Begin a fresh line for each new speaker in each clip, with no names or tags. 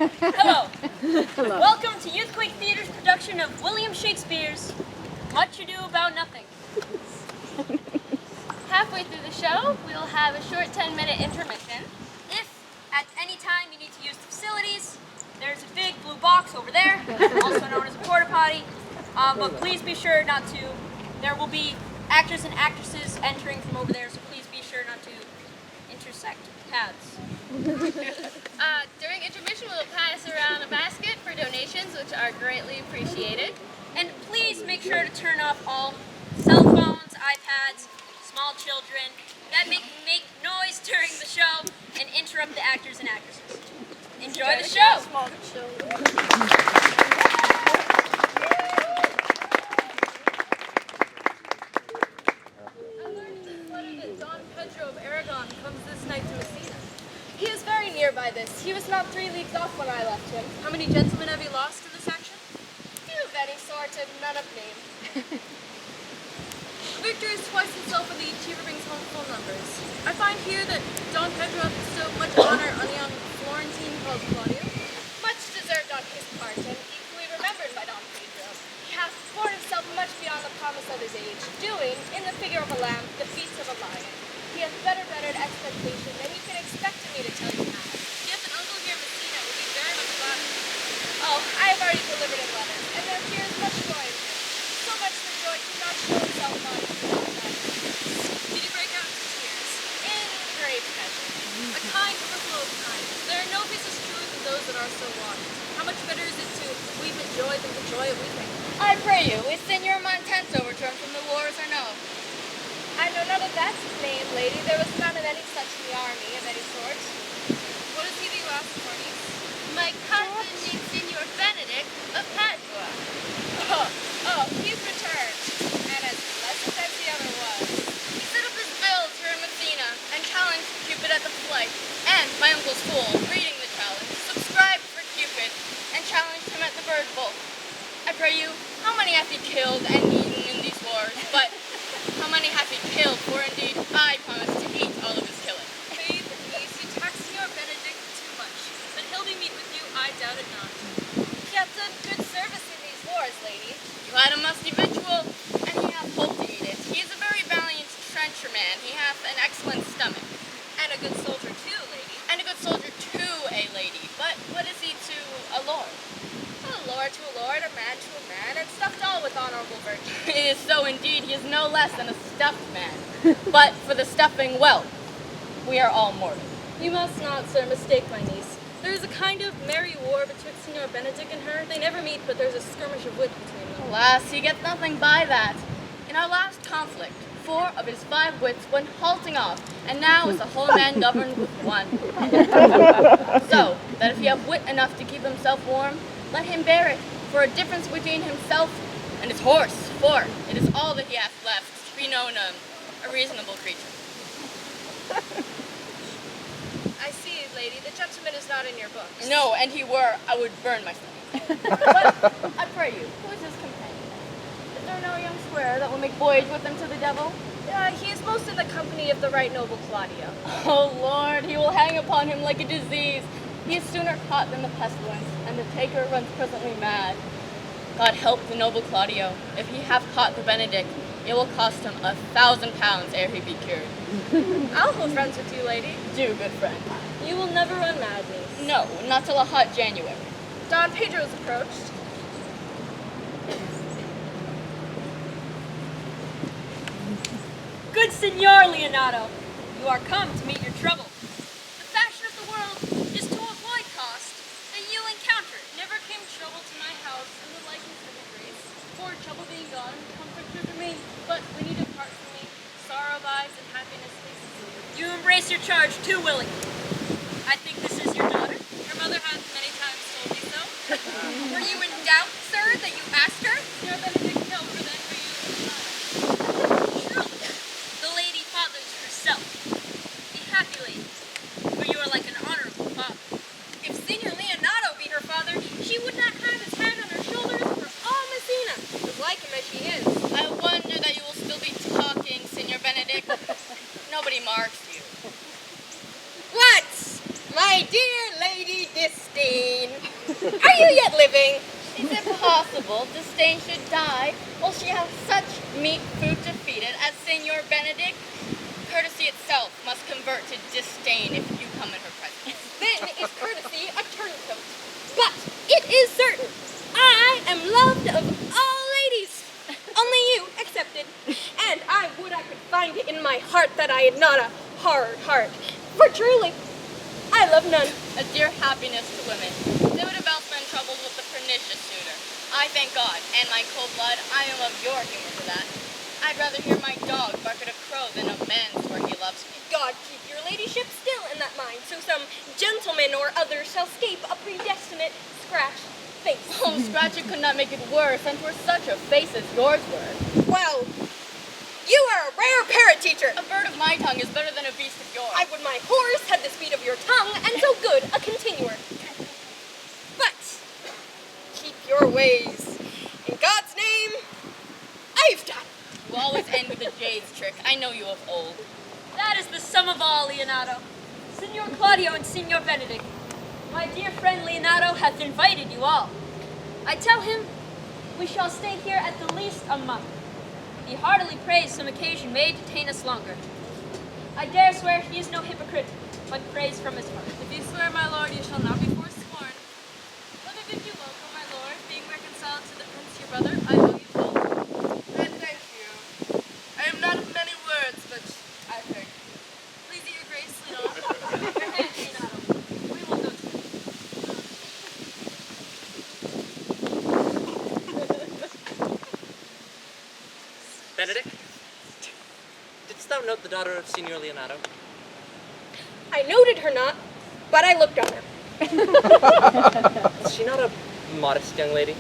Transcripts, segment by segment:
Hello.
Hello.
Welcome to Youthquake Theater's production of William Shakespeare's Much Ado About Nothing. Halfway through the show, we'll have a short 10-minute intermission. If at any time you need to use the facilities, there's a big blue box over there, also known as a porta potty. But please be sure not to. There will be actors and actresses entering from over there, so please be sure not to intersect paths.
During intermission, we'll pass around a basket for donations, which are greatly appreciated.
And please make sure to turn off all cell phones, iPads, small children that make noise during the show and interrupt the actors and actresses. Enjoy the show!
Small children.
I'm learning this letter that Don Pedro of Aragon comes this night to Messina. He is very near by this. He was not 3 leagues off when I left him.
How many gentlemen have you lost in this action?
Few of any sort and none of name. Victor is twice himself when the achiever brings home full numbers. I find here that Don Pedro has bestowed much honor on a young Florentine called Claudio. Much deserved on his part and equally remembered by Don Pedro. He hath borne himself much beyond the promise of his age, doing, in the figure of a lamb, the feats of a lion. He hath bettered expectation than you can expect of me to tell you now.
If you have an uncle here in Messina, it would be very much flattered.
Oh, I have already delivered him letters, and there appears much joy in him. So much that joy cannot show itself on his countenance.
Did he break out into tears?
In great measure.
A kind overflow of kindness. There are no pieces truer than those that are so wont. How much better is it to weep at joy than to joy at weeping?
I pray you, is Senor Montento returned from the wars or no? I know none of that name, lady. There was none of any such in the army of any sort.
What is he that you ask for, niece?
My cousin named Senor Benedict of Padua. Oh, he's returned, and as pleasant as the other was. He set up his bills here in Messina, and challenged Cupid at the flight, and my uncle's fool, reading the challenge, subscribed for Cupid, and challenged him at the bird bowl. I pray you, how many hath he killed and eaten in these wars? But how many hath he killed? For indeed I promise to eat all of his killing.
Faith, niece, you tax Senor Benedict too much. That he'll be meet with you, I doubt it not.
He hath done good service in these wars, lady.
You had a musty victual, and he hath hope to eat it. He is a very valiant trencherman. He hath an excellent stomach.
And a good soldier too, lady.
And a good soldier to a lady. But what is he to a lord?
A lord to a lord, a man to a man, and stuffed all with honorable virtue.
It is so indeed. He is no less than a stuffed man. But for the stuffing, well, we are all mortal.
You must not, sir, mistake my niece. There is a kind of merry war betwixt Senor Benedict and her. They never meet, but there's a skirmish of wit between them.
Alas, he gets nothing by that. In our last conflict, 4 of his 5 wits went halting off, and now is the whole man governed with 1. So, that if he have wit enough to keep himself warm, let him bear it, for a difference between himself and his horse, for it is all that he hath left to be known a reasonable creature.
I see, lady, the gentleman is not in your books.
No, and he were, I would burn myself. But, I pray you, who is his companion? Is there no young squire that will make voyage with him to the devil?
He is most in the company of the right noble Claudio.
Oh Lord, he will hang upon him like a disease. He is sooner caught than the pestilence, and the taker runs presently mad. God help the noble Claudio. If he have caught the Benedict, it will cost him 1,000 pounds ere he be cured.
I'll hold friends with you, lady.
Do, good friend.
You will never run mad, niece.
No, not till a hot January.
Don Pedro's approached.
Good Senor Leonardo, you are come to meet your trouble. The fashion of the world is to avoid cost, and you encounter it.
Never came trouble to my house in the likeness of your grace. For trouble being gone, comfort should remain. But when you depart from me, sorrow abides and happiness faces you.
You embrace your charge too willingly. I think this is your daughter.
Her mother hath many times told me so.
Were you in doubt, sir, that you asked her?
Senor Benedict held for then for you to decide.
Truly, the lady fathers herself. Be happy, lady, for you are like an honorable father.
If Senor Leonardo be her father, she would not have his head on her shoulders for all Messina, as like him as she is.
I wonder that you will still be talking, Senor Benedict. Nobody marks you.
What? My dear Lady Disdain,
Are you yet living?
Is it possible Disdain should die while she has such meat food to feed it as Senor Benedict? Courtesy itself must convert to disdain if you come in her presence.
Then is courtesy a turncoat. But it is certain, I am loved of all ladies, only you excepted. And I would I could find it in my heart that I had not a hard heart. For truly, I love none.
A dear happiness to women. Never a bellsman troubled with the pernicious suitor. I thank God, and my cold blood, I am of your humor for that. I'd rather hear my dog bark at a crow than a man swear he loves me.
God keep your ladyship still in that mind, so some gentleman or other shall scape a predestinate scratch face.
Oh, scratching could not make it worse, and 'twere such a face as yours were.
Well, you are a rare parrot teacher.
A bird of my tongue is better than a beast of yours.
I would my horse had the speed of your tongue, and so good a continuer. But keep your ways. In God's name, I've done.
You always end with a jade's trick. I know you of old.
That is the sum of all, Leonato. Signor Claudio and Signor Benedict, my dear friend Leonato hath invited you all. I tell him we shall stay here at the least a month. He heartily prays some occasion may detain us longer. I dare swear he is no hypocrite, but prays from his heart.
If you swear, my lord, you shall not be forsworn. Whether did you welcome, my lord, being reconciled to the prince your brother? I owe you both.
And thank you. I am not of many words, but I thank you.
Please eat your grace, Leonato.
Your hand, Leonato. We will go to
Benedict, didst thou note the daughter of Signor Leonato?
I noted her not, but I looked on her.
Is she not a modest young lady?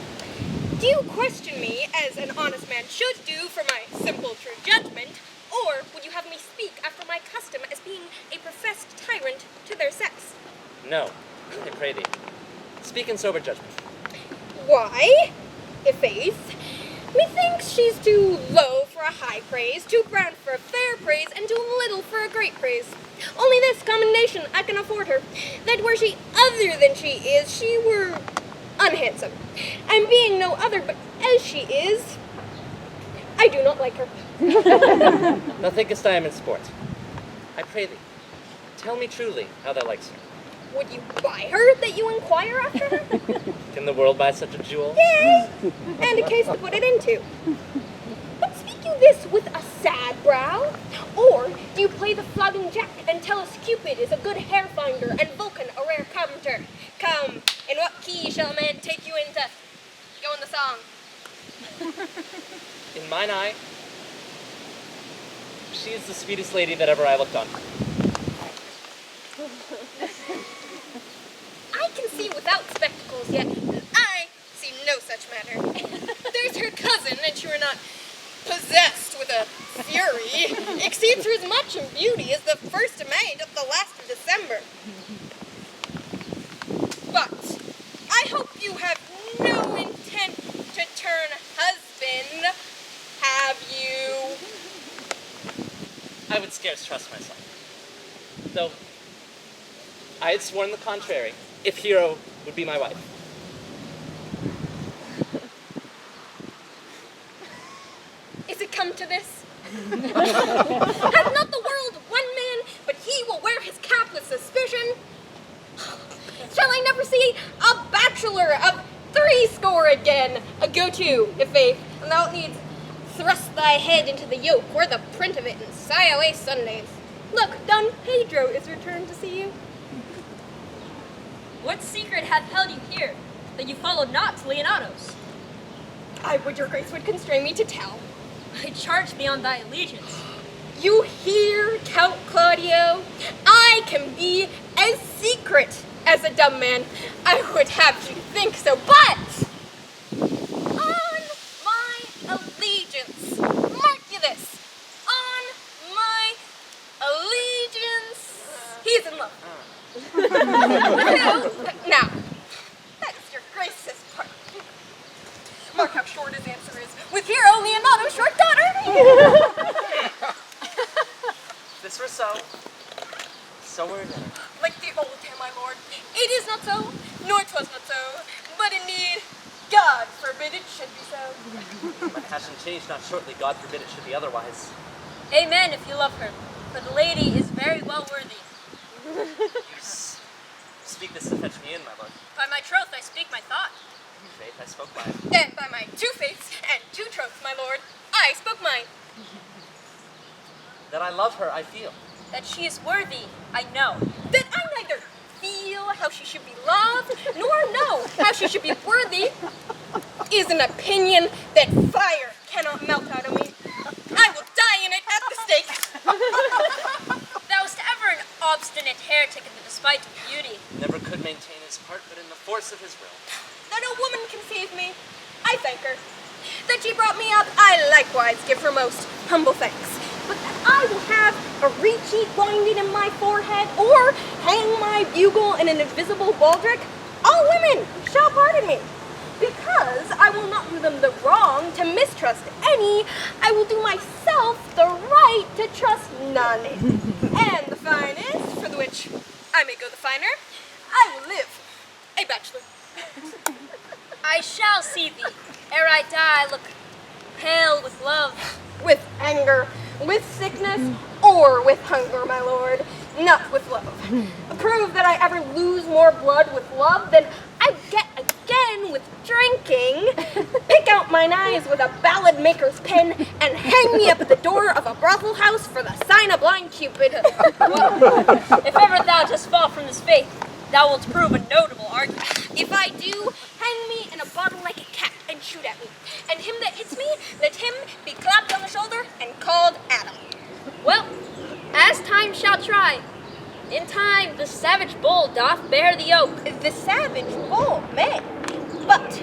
Do you question me, as an honest man should do, for my simple true judgment, or would you have me speak after my custom as being a professed tyrant to their sex?
No, I pray thee. Speak in sober judgment.
Why, i'faith, methinks she's too low for a high praise, too brown for a fair praise, and too little for a great praise. Only this commendation I can afford her, that were she other than she is, she were unhandsome. And being no other but as she is, I do not like her.
Thou thinkest I am in sport. I pray thee, tell me truly how thou likest her.
Would you buy her that you inquire after her?
Can the world buy such a jewel?
Yea, and a case to put it into. But speak you this with a sad brow? Or do you play the flouting jack and tell us Cupid is a good hair finder and Vulcan a rare carpenter? Come, in what key shall a man take you into? Go in the song.
In mine eye, she is the sweetest lady that ever I looked on.
I can see without spectacles yet, and I see no such matter. There's her cousin, and she were not possessed with a fury, exceeds her as much in beauty as the 1st of May to the last of December. But I hope you have no intent to turn husband, have you?
I would scarce trust myself. Though I had sworn the contrary, if Hero would be my wife.
Is it come to this? Hath not the world one man, but he will wear his cap with suspicion? Shall I never see a bachelor of threescore again? A go-to, if faith, and thou needs thrust thy head into the yoke, wear the print of it, and sigh away Sundays. Look, Don Pedro is returned to see you.
What secret hath held you here, that you followed not to Leonato's?
I would your grace would constrain me to tell.
I charge thee on thy allegiance.
You hear, Count Claudio? I can be as secret as a dumb man. I would have you think so, but on my allegiance, mark you this, on my allegiance, he's in love. Now, that's your grace's part. Mark how short his answer is. With hero Leonato, short daughter.
This were so, so were it.
Like the old hymn, my lord. It is not so, nor 'twas not so. God forbid it should be so.
My passion changed, not shortly. God forbid it should be otherwise.
Amen if you love her, for the lady is very well worthy.
Speak this to fetch me in, my lord.
By my troth, I speak my thought.
Faith, I spoke by it.
And by my 2 faiths and 2 troths, my lord, I spoke mine.
That I love her, I feel.
That she is worthy, I know.
That I neither feel how she should be loved, nor know how she should be worthy, is an opinion that fire cannot melt out of me. I will die in it at the stake.
Thou wast ever an obstinate heretic in the despite of beauty.
Never could maintain his part, but in the force of his will.
That a woman conceived me, I thank her. That she brought me up, I likewise give her most humble thanks. But that I will have a reed sheet winded in my forehead, or hang my bugle in an invisible baldric, all women shall pardon me. Because I will not do them the wrong to mistrust any, I will do myself the right to trust none. And the finest, for the which I may go the finer, I will live a bachelor.
I shall see thee, ere I die, look pale with love.
With anger, with sickness, or with hunger, my lord, not with love. Prove that I ever lose more blood with love than I get again with drinking. Pick out mine eyes with a ballad maker's pen and hang me up at the door of a brothel house for the sign of blind Cupid.
If ever thou dost fall from this faith, thou wilt prove a notable argument.
If I do, hang me in a bottle like a cat and shoot at me. And him that hits me, let him be clapped on the shoulder and called Adam.
Well, as time shall try, in time the savage bull doth bear the yoke.
The savage bull may, but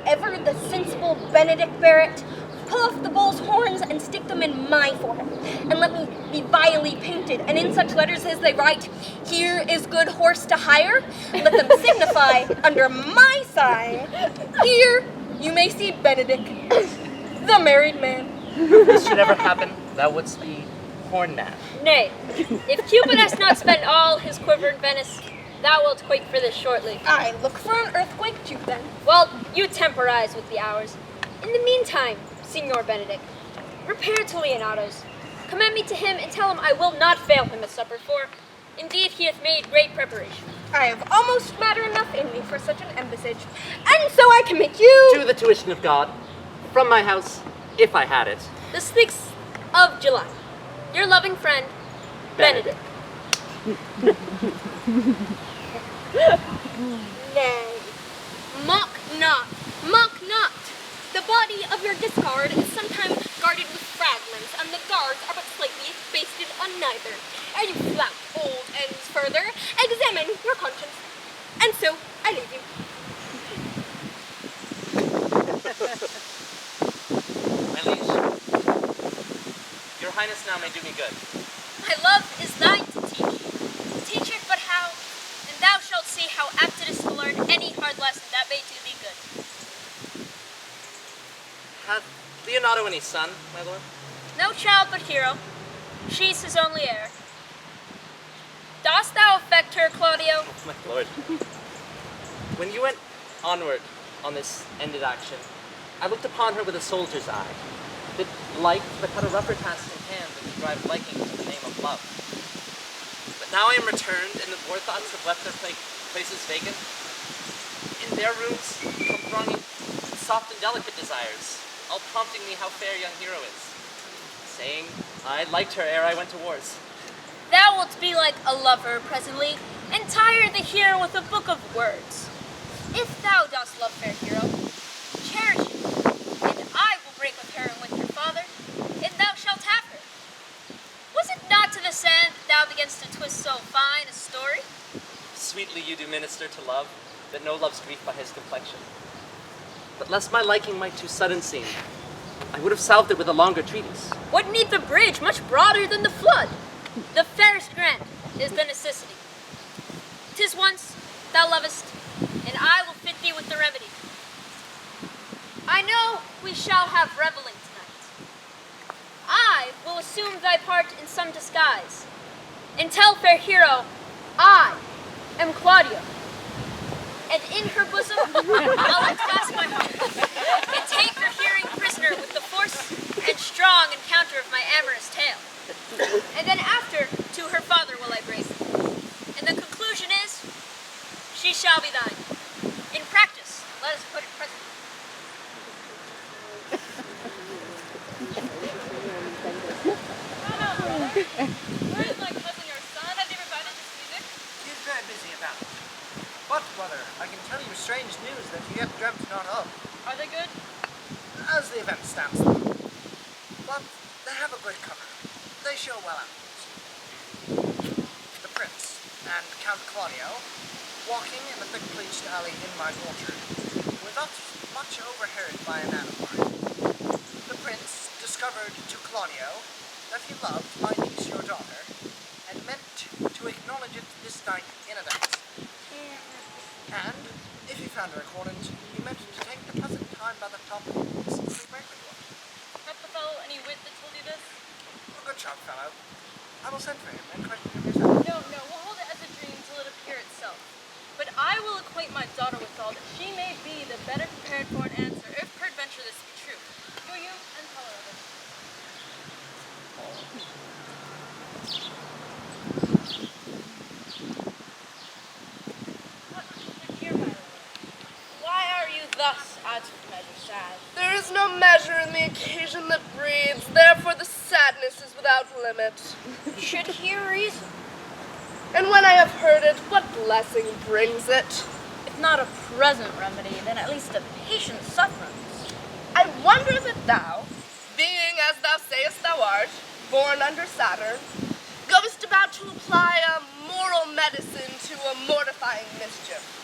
if ever the sensible Benedict bear it, pull off the bull's horns and stick them in my forehead, and let me be vilely painted, and in such letters as they write, "Here is good horse to hire," let them signify under my sign, "Here you may see Benedict, the married man."
If this should ever happen, thou wouldst be horn mad.
Nay, if Cupid has not spent all his quiver in Venice, thou wilt quake for this shortly.
I look for an earthquake too, then.
Well, you temporize with the hours. In the meantime, Signor Benedict, repair to Leonato's. Commend me to him and tell him I will not fail him at supper, for indeed he hath made great preparation.
I have almost matter enough in me for such an embassage, and so I can make you...
To the tuition of God, from my house, if I had it.
The 6th of July. Your loving friend, Benedict.
Nay, mock not, mock not. The body of your discard is sometimes guarded with fragments, and the guards are but slightly basted on neither. Ere you flout old ends further, examine your conscience. And so, I leave you.
My liege, your highness now may do me good.
My love is thine to teach. Teach it but how, and thou shalt see how apt it is to learn any hard lesson that may do thee good.
Hath Leonato any son, my lord?
No child but Hero. She's his only heir. Dost thou affect her, Claudio?
Oh, my lord. When you went onward on this ended action, I looked upon her with a soldier's eye, that liked but had a rougher task in hand than to drive liking to the name of love. But now I am returned, and the poor thoughts have left their places vacant. In their rooms come thronging soft and delicate desires, all prompting me how fair young Hero is, saying I liked her ere I went to wars.
Thou wilt be like a lover presently, and tire the hero with a book of words. If thou dost love fair Hero, cherish it, and I will break with her and with your father, and thou shalt have her. Was it not to this end that thou beganst to twist so fine a story?
Sweetly you do minister to love, that no loves grief by his complexion. But lest my liking might too sudden seem, I would have salved it with a longer treatise.
What need the bridge much broader than the flood? The fairest grant is the necessity. 'Tis once thou lovest, and I will fit thee with the remedy. I know we shall have reveling tonight. I will assume thy part in some disguise, and tell fair Hero, I am Claudio, and in her bosom I'll unclasp my heart. amorous tale. And then after, to her father will I brace thee. And the conclusion is, she shall be thine. In practice, let us put it presently.
Where is my cousin, your son? Has he provided this music?
He is very busy about it. But, brother, I can tell you strange news that you yet dreamt not of,
Are they good?
as the event stands them. But they have a great cover. They show well out. The Prince and Count Claudio, walking in the thick-pleached alley in my orchard, were thus much overheard by a man of mine. The Prince discovered to Claudio that he loved my niece, your daughter, and meant to acknowledge it this night in a dance. And, if he found her accordant, he meant to take the pleasant time by the top of the simply breakfast one.
Hath the fellow any wit that told you this?
A good sharp fellow. I will send for him and question him yourself.
No, we'll hold it as a dream till it appear itself. But I will acquaint my daughter with all that she may be the better prepared for an answer, if peradventure this be true. Do you, and tell her of it.
Why are you thus out of measure sad?
There is no measure in the occasion that breeds, therefore the sadness is without limit.
Should hear reason.
And when I have heard it, what blessing brings it?
If not a present remedy, then at least a patient sufferance.
I wonder that thou, being as thou sayest thou art, born under Saturn, goest about to apply a moral medicine to a mortifying mischief.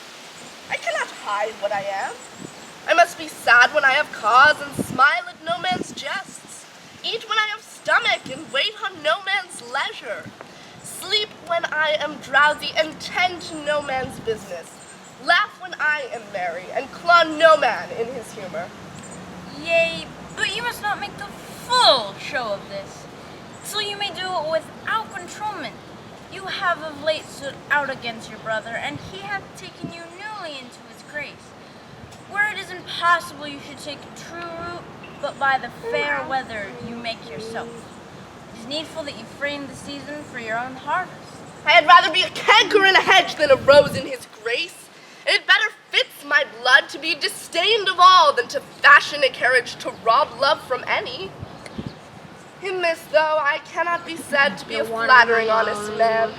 I cannot hide what I am. I must be sad when I have cause and smile at no man's jests, eat when I have stomach and wait on no man's leisure, sleep when I am drowsy and tend to no man's business, laugh when I am merry and claw no man in his humor.
Yea, but you must not make the full show of this, so you may do it without controlment. You have of late stood out against your brother, and he hath taken you newly into his grace. Where it is impossible you should take true root, but by the fair weather you make yourself. It is needful that you frame the season for your own harvest.
I had rather be a canker in a hedge than a rose in his grace. And it better fits my blood to be disdained of all than to fashion a carriage to rob love from any. In this, though, I cannot be said to be a flattering, honest man.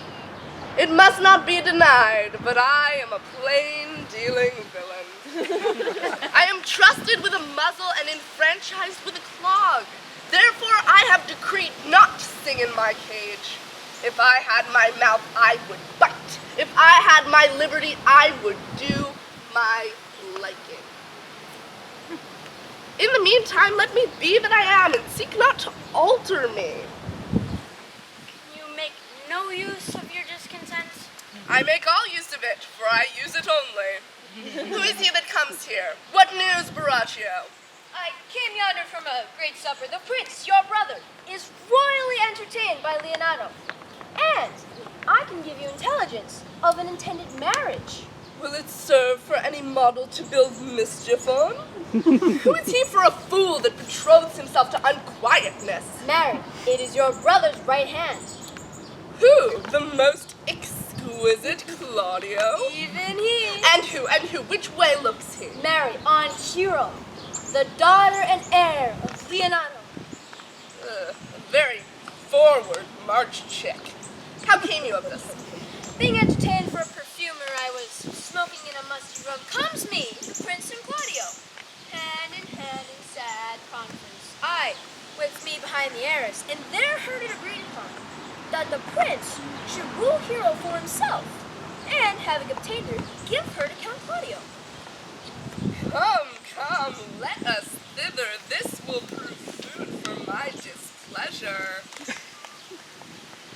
It must not be denied, but I am a plain-dealing villain. I am trusted with a muzzle and enfranchised with a clog. Therefore, I have decreed not to sing in my cage. If I had my mouth, I would bite. If I had my liberty, I would do my liking. In the meantime, let me be that I am, and seek not to alter me.
You make no use of your discontent?
I make all use of it, for I use it only. Who is he that comes here? What news, Baraccio?
I came yonder from a great supper. The prince, your brother, is royally entertained by Leonardo. And I can give you intelligence of an intended marriage.
Will it serve for any model to build mischief on? Who is he for a fool that betroths himself to unquietness?
Marry, it is your brother's right hand.
Who? The most exquisite Claudio?
Even he.
And who? Which way looks he?
Marry, on Hero, the daughter and heir of Leonardo.
A very forward March chick. How came you of this?
Being entertained for a perfumer, I was smoking in a musty room. Comes me, the prince and Claudio, hand in hand in sad conference. I, with me behind the arras, and there heard it agreed upon that the prince should woo Hero for himself, and having obtained her, give her to Count Claudio.
Come, let us thither. This will prove food for my displeasure.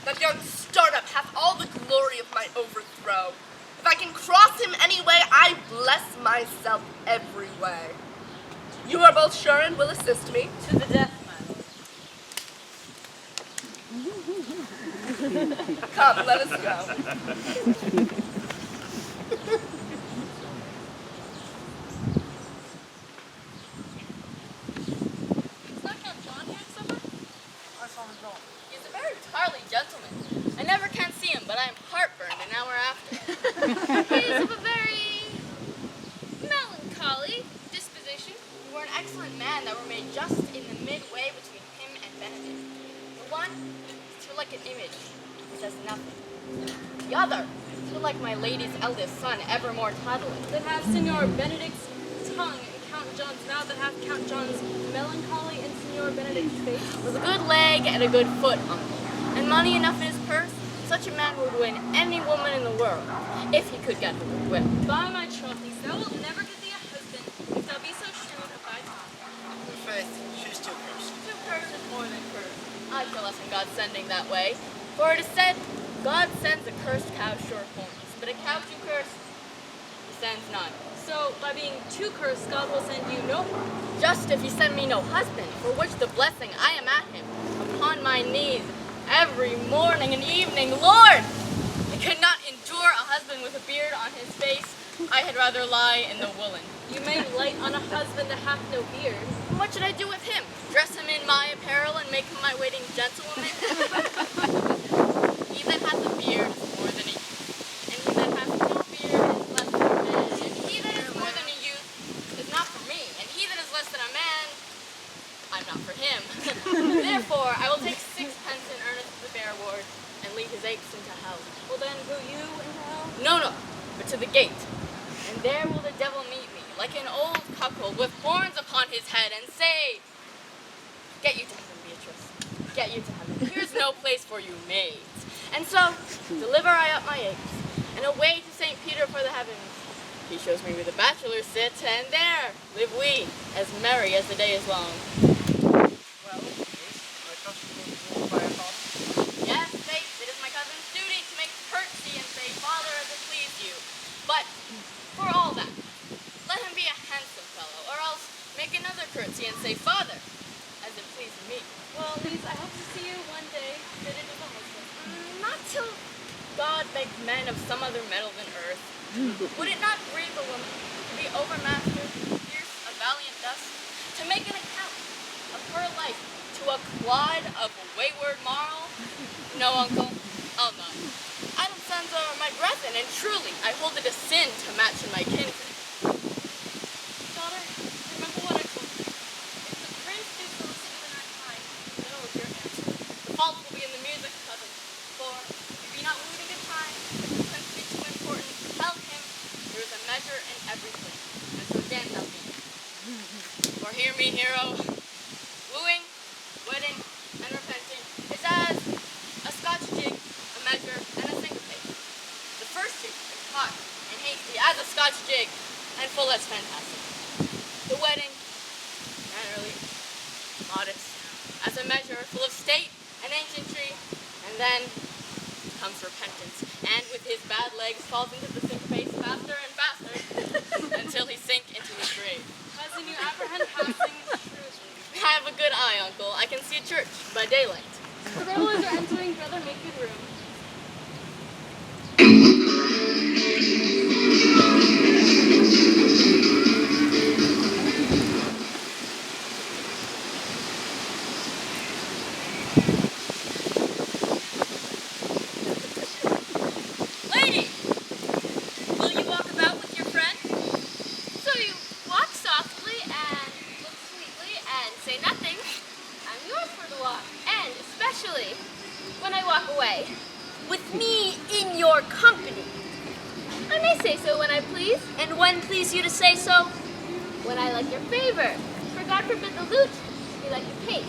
That young startup hath all the glory of my overthrow. If I can cross him any way, I bless myself every way. You are both sure and will assist me?
To the death, my lord.
Come, let us go.
Is not Count John here at supper?
I saw him
one is too like an image, it says nothing. The other is too like my lady's eldest son, evermore toddling.
That have Signor Benedict's tongue and Count John's mouth, that have Count John's melancholy and Signor Benedict's face.
With a good leg and a good foot, uncle, and money enough in his purse, such a man would win any woman in the world, if he could get her with will.
By my trophies, thou wilt never get thee a husband, if thou be so shrewd of thy tongue.
In faith, she's too cursed.
Too cursed is more than cursed. I feel less in God's sending that way. For it is said, God sends a cursed cow short horns, but a cow too cursed, he sends none.
So, by being too cursed, God will send you no one.
Just if he send me no husband, for which the blessing I am at him, upon my knees, every morning and evening. Lord, I could not endure a husband with a beard on his face. I had rather lie in the woolen.
You may light on a husband that hath no beard.
And what should I do with him? Dress him in my apparel and make him my waiting gentlewoman? He that hath a beard is more than a youth, and he that hath no beard is less than a man, and he that is more than a youth is not for me, and he that is less than a man, I'm not for him. Therefore, I will take 6 pence in earnest of the bear ward, and lead his apes into hell.
Well then, go you into hell?
No, but to the gate. And there will the devil meet me, like an old cuckold with horns upon his head, and say, get you to heaven, Beatrice. Get you to heaven. Here's no place for you maids. And so, deliver I up my apes, and away to St. Peter for the heavens. He shows me where the bachelors sit, and there live we, as merry as the day is long.
Well, niece, I trust you will be ruled by a father.
Yes, faith, it is my cousin's duty to make courtesy and say, Father, as it please you. But, for all that, let him be a handsome fellow, or else make another courtesy and say, Father, as it pleases me.
Well, Lise, I hope to see you one day fitted as a husband.
Not till God makes men of some other metal than earth. Would it not grieve a woman to be overmastered, fierce, a valiant dust, to make an account of her life to a clod of wayward marl? No, uncle, I'll not. Idle sons are my brethren, and truly I hold it a sin to match in my kinsmen.
Daughter, remember what I told you. If the prince do solicit you in our time, know your answer.
The fault will be in the music, cousin, for if you be not wooed in good time, if the prince be too important, tell him there is a measure in everything, and so damn nothing. For hear me, hero, wooing, wedding, and repenting is as a Scotch jig, a measure, and a syncopate. The first jig is hot and hasty as a Scotch jig, and full as fantastic. The wedding, mannerly, modest, as a measure, full of state and ancientry, and then comes repentance, and with his bad legs falls into the syncopate faster and faster, until he sink into his grave.
Cousin, you apprehend passing shrewdly.
I have a good eye, uncle. I can see a church by daylight.
The revelers are entering, brother, make good room.
Lady! Will you walk about with your friend?
So you walk softly and look sweetly and say nothing. I'm yours for the walk, and especially when I walk away, with me in your company. I may say so when I please, and when please you to say so, when I like your favor. For God forbid the lute be like a case.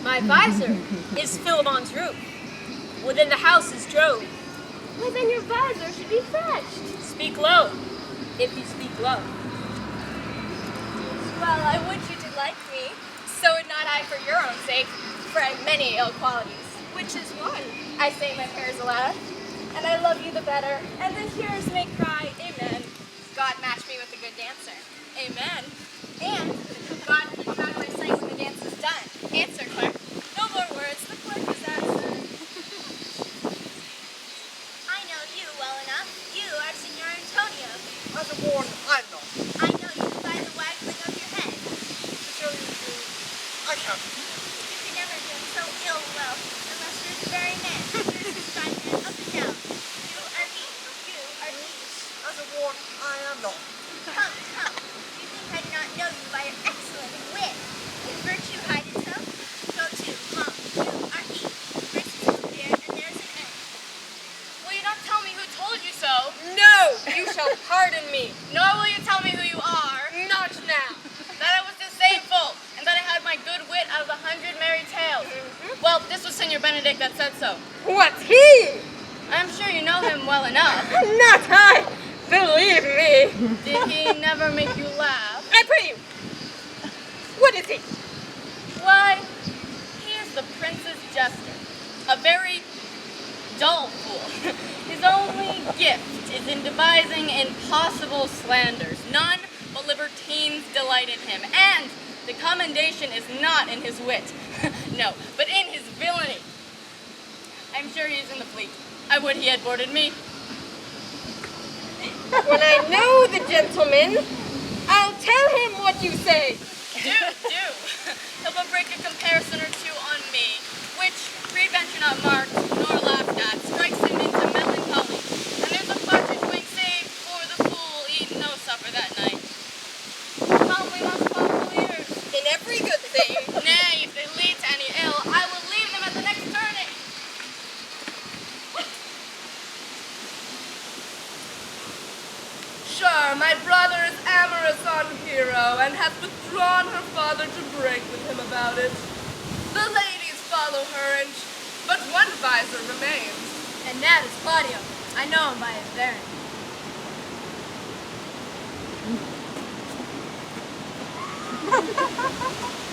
My visor is Philemon's roof. Within the house is drove.
Well, then your visor should be fetched.
Speak low, if you speak low.
Well, I would you did like me, so would not I for your own sake, for I have many ill qualities. Which is one, I say my prayers aloud, and I love you the better, and the hearers may cry, Amen. God match me with a good dancer. Amen. And God keep me out of my sight when the dance is done. Answer, clerk. No more words, the clerk is answered. I know you well enough. You are Signor Antonio.
As a warn, I'm not.
I know you by the waggling of your head.
To tell you the truth, I can't.
You can never do so ill well, unless you're the very man. Here's his right hand up and down. You are me. You are me.
As a warn, I am not.
Come. You think I do not know you by your
Benedict that said so.
What's he?
I'm sure you know him well enough.
Not I. Believe me.
Did he never make you laugh?
I pray you. What is he?
Why, he is the prince's jester. A very dull fool. His only gift is in devising impossible slanders. None but libertines delight in him. And the commendation is not in his wit. No, but in his villainy. I'm sure he is in the fleet. I would he had boarded me.
When I know the gentleman, I'll tell him what you say.
Do. He'll but break a comparison or two on me, which, peradventure not marked nor laughed at, strikes him into melancholy. And there's a partridge wing saved for the fool eaten no supper that night. Come, we must follow leaders.
In every good thing.
Nay, if they lead to any ill, I will leave them at the next turning.
Sure, my brother is amorous on Hero, and hath withdrawn her father to break with him about it. The ladies follow her, and but one advisor remains.
And that is Claudio. I know him by his bearing.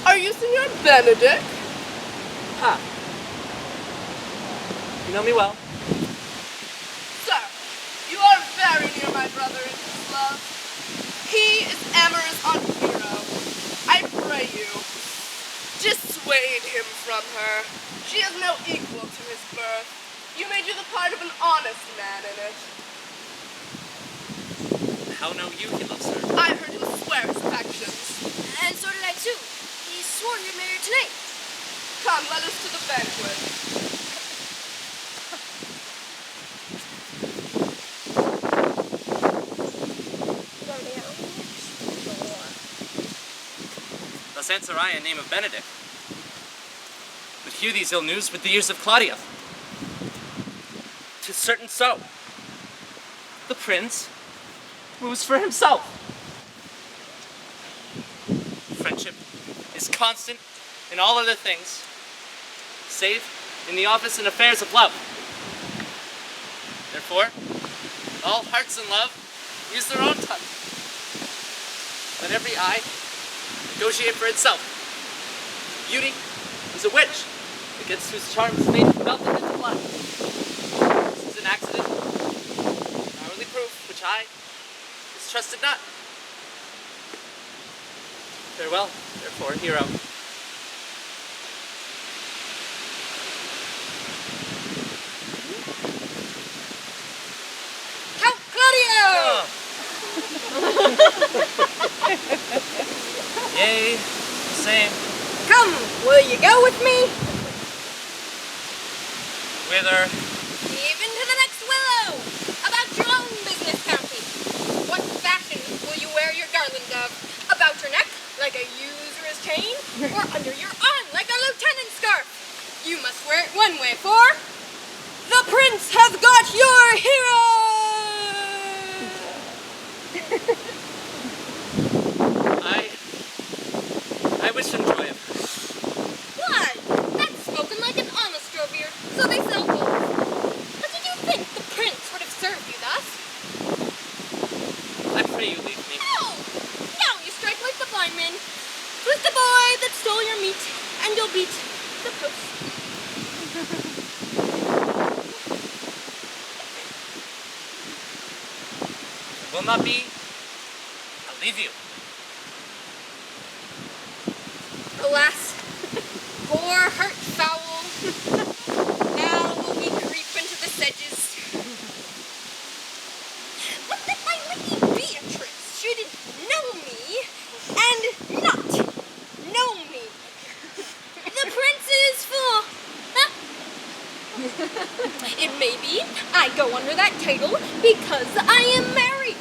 Are you Signor Benedict?
Ha! You know me well.
Sir, you are very near my brother in his love. He is amorous on Hero. I pray you, dissuade him from her. She has no equal to his birth. You may do the part of an honest man in it.
How know you he loves her?
I heard him swear his affections.
And so did I too. He swore you'd marry her tonight.
Come, let us to the banquet.
Thus answer I in name of Benedict. But hear these ill news with the ears of Claudia. 'Tis certain so. The prince moves for himself. Friendship is constant in all other things, save in the office and affairs of love. Therefore, all hearts in love use their own tongue. Let every eye negotiate for itself. Beauty is a witch, against whose charms fate melted into blood. This is an accident, hourly proof, which I mistrusted not. Farewell, therefore, hero.
Count Claudio!
Yea, the same.
Come, will you go with me?
Whither?
Even to the next willow. About your own business, County. What fashion will you wear your garland of? About your neck, like a usurer's chain, or under your arm, like a lieutenant's scarf? You must wear it one way, for the prince has got your hero!
I wish him joy of.
Why? That's spoken like an honest Strovier, so they sell gold. But did you think the prince would have served you thus?
I pray you leave me.
No! No, you strike like the blind man. 'Twas the boy that stole your meat, and you'll beat the post.
It will not be. I'll leave you.
Alas, poor hurt fowl, now will he creep into the sedges. But that my lady Beatrice should know me, and not know me. The prince is full. Huh? It may be I go under that title because I am married.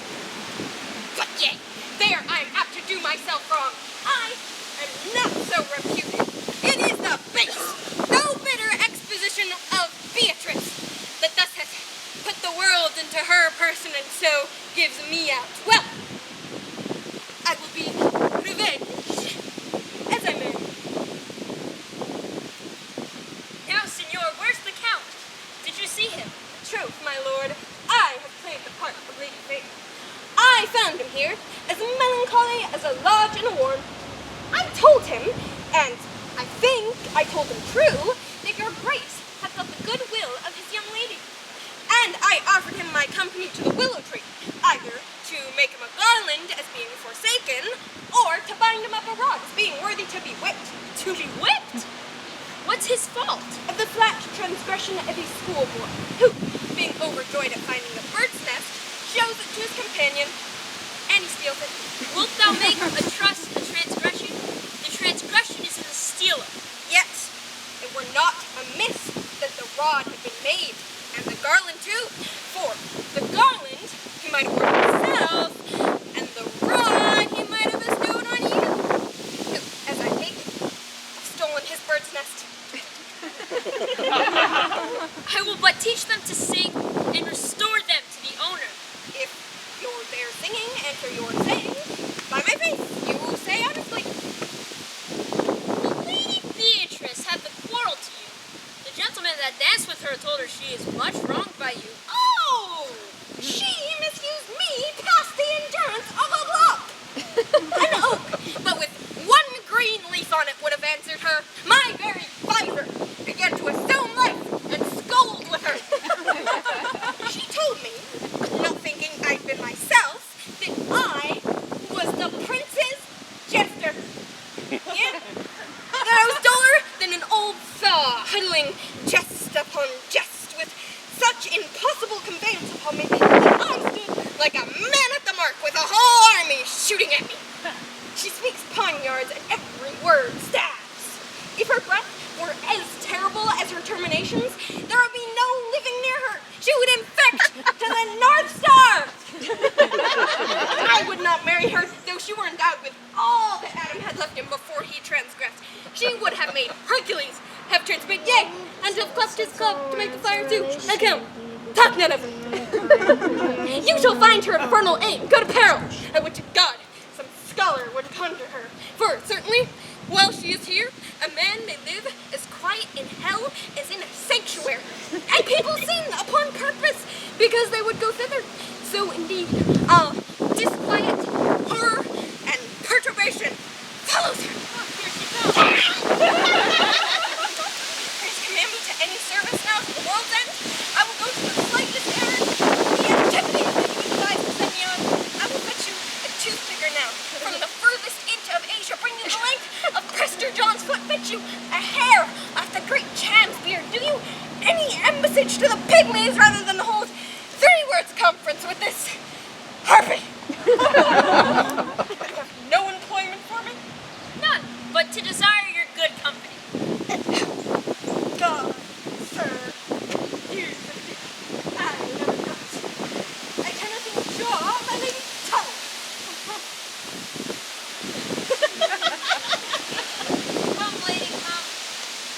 But yea, there I am apt to do myself wrong. I am not so reputed. It is the base, no bitter exposition of Beatrice that thus has put the world into her person and so gives me out. Well, I will be revenged as I may.
Now, Signor
as a lodge and a warren. I told him, and I think I told him true, that your grace had got the goodwill of his young lady. And I offered him my company to the willow tree, either to make him a garland as being forsaken, or to bind him up a rod as being worthy to be whipped.
To be whipped? What's his fault?
The flat transgression of a schoolboy, who, being overjoyed at finding a bird's nest, shows it to his companion, and he steals it.
Wilt thou make a trust a transgression? The transgression is in the stealer.
Yet, it were not amiss that the rod had been made, and the garland too, for the garland he might have worn himself, and the rod he might have bestowed on you, who, as I take it, have stolen his bird's nest.
I will but teach them to sing and restore them to the owner.
If you're there singing and for your saying, by my faith, you say honestly.
Will Lady Beatrice have the quarrel to you? The gentleman that danced with her told her she is much wronged by you.
Oh! She misused me past the endurance of a rock! An oak, but with one green leaf on it would have answered her. My very visor began to assume life and scold with her. She told me, not thinking I'd been myself, that I was the prince's jester. Yeah? That I was duller than an old saw, huddling jest upon jest with such impossible conveyance upon me that I stood like a man at the mark with a whole army shooting at me. She speaks poniards and every word stabs. If her breath were as terrible as her terminations, there would be no living near her. She would infect to the North Star. I would not marry her, though she were endowed with all that Adam had left him before he transgressed. She would have made Hercules have transfigured, yea, and to have cleft his club to make the fire too. Now come, talk none of it. You shall find her infernal aim, good apparel, at which God, some scholar would conjure her. For certainly, while she is here, a man may live as quiet in hell as in a sanctuary, and people sin upon purpose because they would go thither. So indeed, disquiet, horror, and perturbation follows her. Here she comes. Please command me to any service now to the world's end. I will go to the slightest errand. The activity that you advise to send me on. I will fetch you a toothpicker now. From the furthest inch of Asia, bring you the length of Prester John's foot. Fetch you a hair off the great Cham's beard. Do you any embassage to the pygmies rather than hold 3 words conference with this harpy? You have no employment for me?
None, but to desire your good company.
God, sir, here's the thing. I never got. I cannot endure my lady's tongue.
Come, lady, come.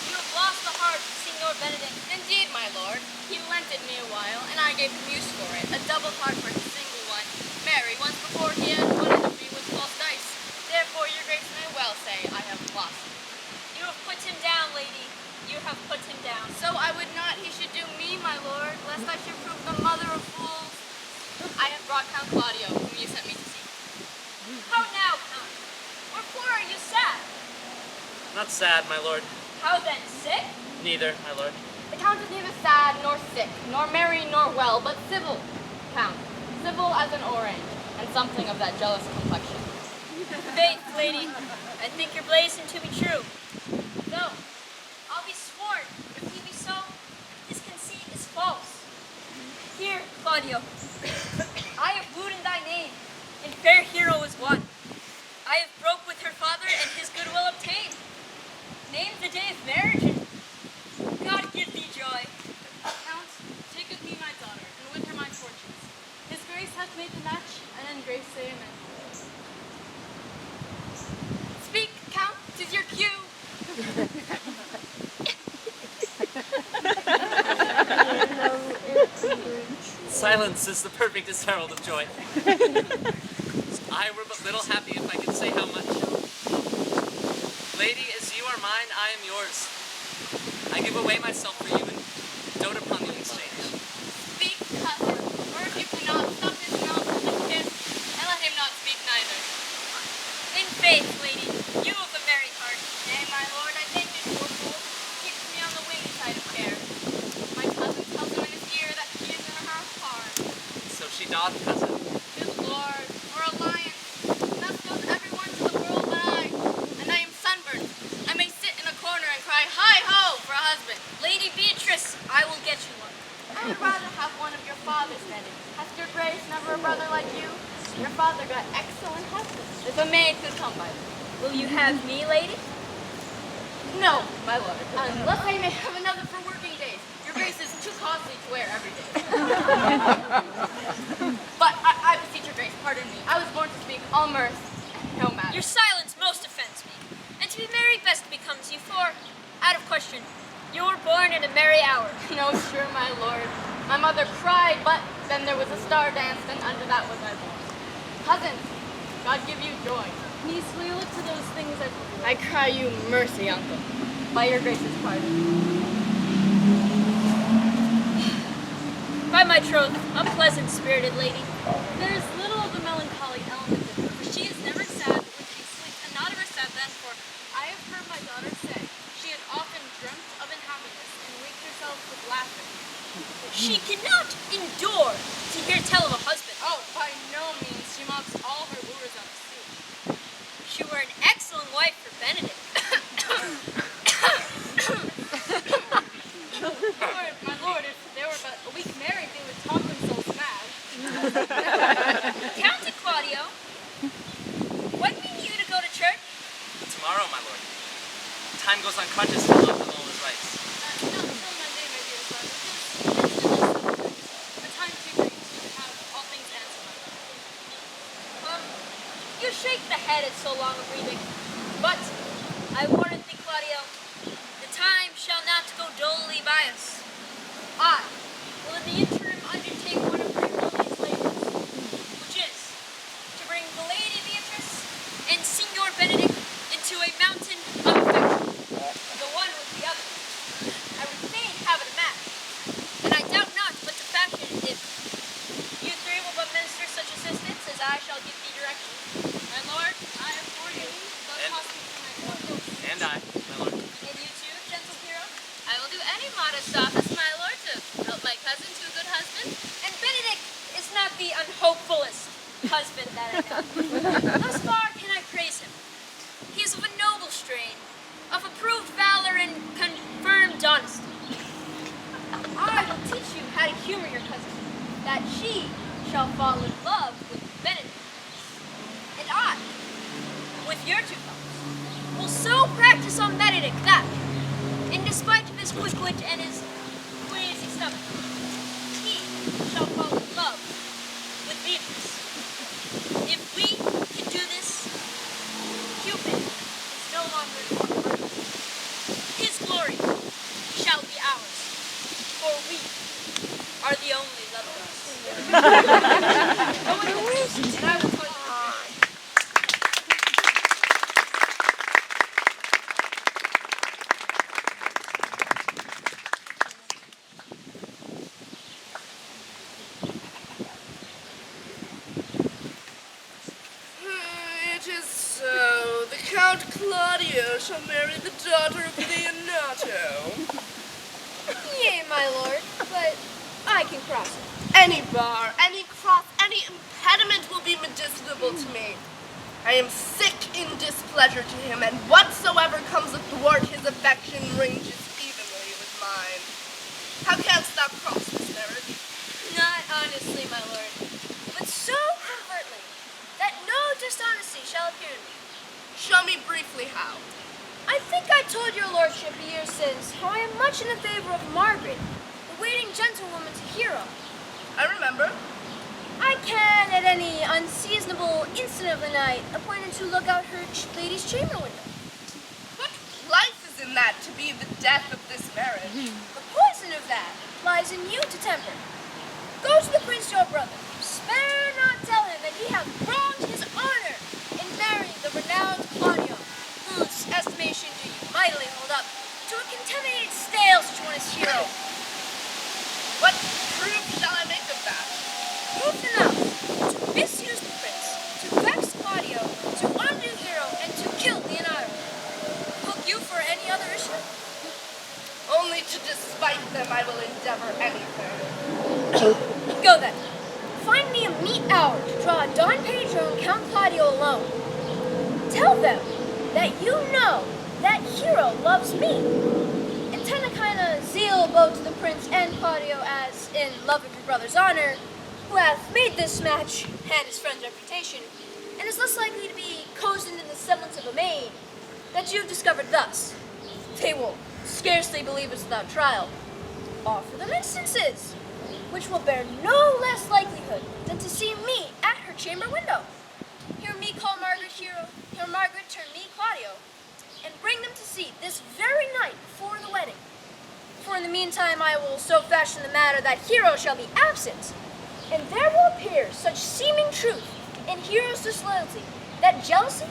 You have lost the heart of Signor Benedict.
Indeed, my lord. He lent it me a while, and I gave him use for it. A double heart for his single one. Marry, once before he had wanted to be with false dice. Therefore, your grace may well say I have lost him.
You have put him down, lady. You have put him down.
So I would not he should do me, my lord, lest I should prove the mother of fools. I have brought Count Claudio, whom you sent me to see.
How now, Count? Wherefore are you sad?
Not sad, my lord.
How then, sick?
Neither, my lord.
The Count is neither sad, nor sick, nor merry, nor well, but civil, Count. Civil as an orange, and something of that jealous complexion.
Faith, lady, I think your blazon to be true. Though, I'll be sworn, if he be so, his conceit is false. Here, Claudio, I have wooed in thy name, and fair hero is won. I have broke with her father, and his goodwill obtained. Name the day of marriage, and God give thee joy.
Count, take with me my daughter, and with her my fortunes. His grace hath made the match, and in grace say amen.
Speak, Count, 'tis your cue.
Silence is the perfectest herald of joy. I were but little happy if I could say how much. Lady, as you are mine, I am yours. I give away myself for you and dote upon the exchange.
Speak, cousin, or if you cannot, stop his mouth with a kiss, and let him not speak neither.
Faith, lady, you of a merry heart.
Nay, my lord, I think this poor fool keeps me on the wing side of care. My cousin tells him in his ear that she is in her heart.
So she doth, cousin.
Good lord, for a lion. Thus goes everyone to the world but I. And I am sunburned. I may sit in a corner and cry, hi-ho, for a husband.
Lady Beatrice, I will get you one.
I would rather have one of your father's men. Hath your grace never a brother like you? Your father got excellent husbands, if a maid could come by them.
Will you have me, lady?
No, my lord, unless I may have another for working days. Your grace is too costly to wear every day. But I beseech your grace, pardon me. I was born to speak all mirth and no matter.
Your silence most offends me, and to be merry best becomes you, for, out of question, you were born in a merry hour.
No, sure, my lord. My mother cried, but then there was a star danced, and under that was I born. Cousins, God give you joy.
Niece, will you look to those things
I cry you mercy, uncle, by your grace's pardon.
By my troth, a pleasant-spirited lady.
There is little of the melancholy element in her, for she is never sad when she sleeps, and not ever sad then, for I have heard my daughter say she had often dreamt of unhappiness and waked herself with laughter.
She cannot endure to hear tell of a husband.
Oh, by no means. She mocks all her wooers out of suit.
She were an excellent wife for Benedict.
My lord, if they were but a week married, they would talk themselves mad.
Count Claudio, when mean you to go to church?
Tomorrow, my lord. Time goes on crutches to love with all his rights.
Not until Monday, my dear son, because the time too great to have all things answered, my lord.
You shake the head at so long a breathing. But I warrant thee, Claudio, the time shall not go dully by us. I will in the interim undertake one of her lowliest labors, which is to bring the Lady Beatrice and Signor Benedict into a mountain of affection, the one with the other. I would fain have it a match, and I doubt not but to fashion it if you three will but minister such assistance as I shall give thee direction.
My lord, I have for you the cost of my lord.
And I, my lord.
And you too, gentle hero?
I will do any modest office, my lord, to help my cousin to a good husband.
And Benedict is not the unhopefullest husband that I know. Thus far can I praise him. He is of a noble strain, of approved valor and confirmed honesty. I will teach you how to humor your cousin, that she shall fall in love with Benedict. And I, with your two thumbs, will so practice on Benedict that, in despite of his quick wit and his queasy stomach, he shall fall in love with Beatrice. If we can do this, Cupid is no longer our. His glory shall be ours, for we are the only lovers. And I will tell you.
It is so. The Count Claudio shall marry the daughter of Leonato.
Yea, my lord, but I can cross it.
Any bar, any cross, any impediment will be medicinable to me. I am sick in displeasure to him, and whatsoever comes athwart his affection ranges evenly with mine. How canst thou cross this marriage?
Not honestly, my lord, but so covertly that no dishonesty shall appear in me.
Show me briefly how.
I think I told your lordship years since how I am much in the favor of Margaret, the waiting gentlewoman to Hero.
I remember.
I can, at any unseasonable instant of the night, appoint him to look out her lady's chamber window.
What life is in that to be the death of this marriage?
The poison of that lies in you to temper. Go to the prince your brother. Spare not tell him that he hath wronged his honor in marrying the renowned Claudio, whose estimation do you mightily hold up to a contaminated stale such one as Hero.
What proof shall I make of that?
Proof enough to misuse the prince, to vex Claudio, to undo Hero,
fight them, I will endeavor anything.
Go then. Find me a meet hour to draw Don Pedro and Count Claudio alone. Tell them that you know that hero loves me. Intend a kind of zeal both to the prince and Claudio as in love of your brother's honor, who hath made this match and his friend's reputation, and is less likely to be cozened in the semblance of a maid, that you have discovered thus. They will scarcely believe us without trial. Offer them instances, which will bear no less likelihood than to see me at her chamber window. Hear me call Margaret hero, hear Margaret turn me Claudio, and bring them to see this very night before the wedding. For in the meantime I will so fashion the matter that hero shall be absent, and there will appear such seeming truth in hero's disloyalty that jealousy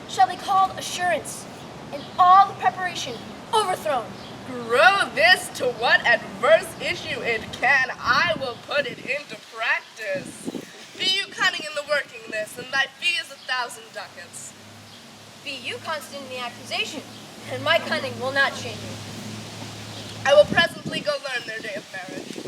shall be called assurance, and all the preparation overthrown.
Grow this to what adverse issue it can, I will put it into practice. Be you cunning in the working this, and thy fee is 1,000 ducats.
Be you constant in the accusation, and my cunning will not shame you.
I will presently go learn their day of marriage.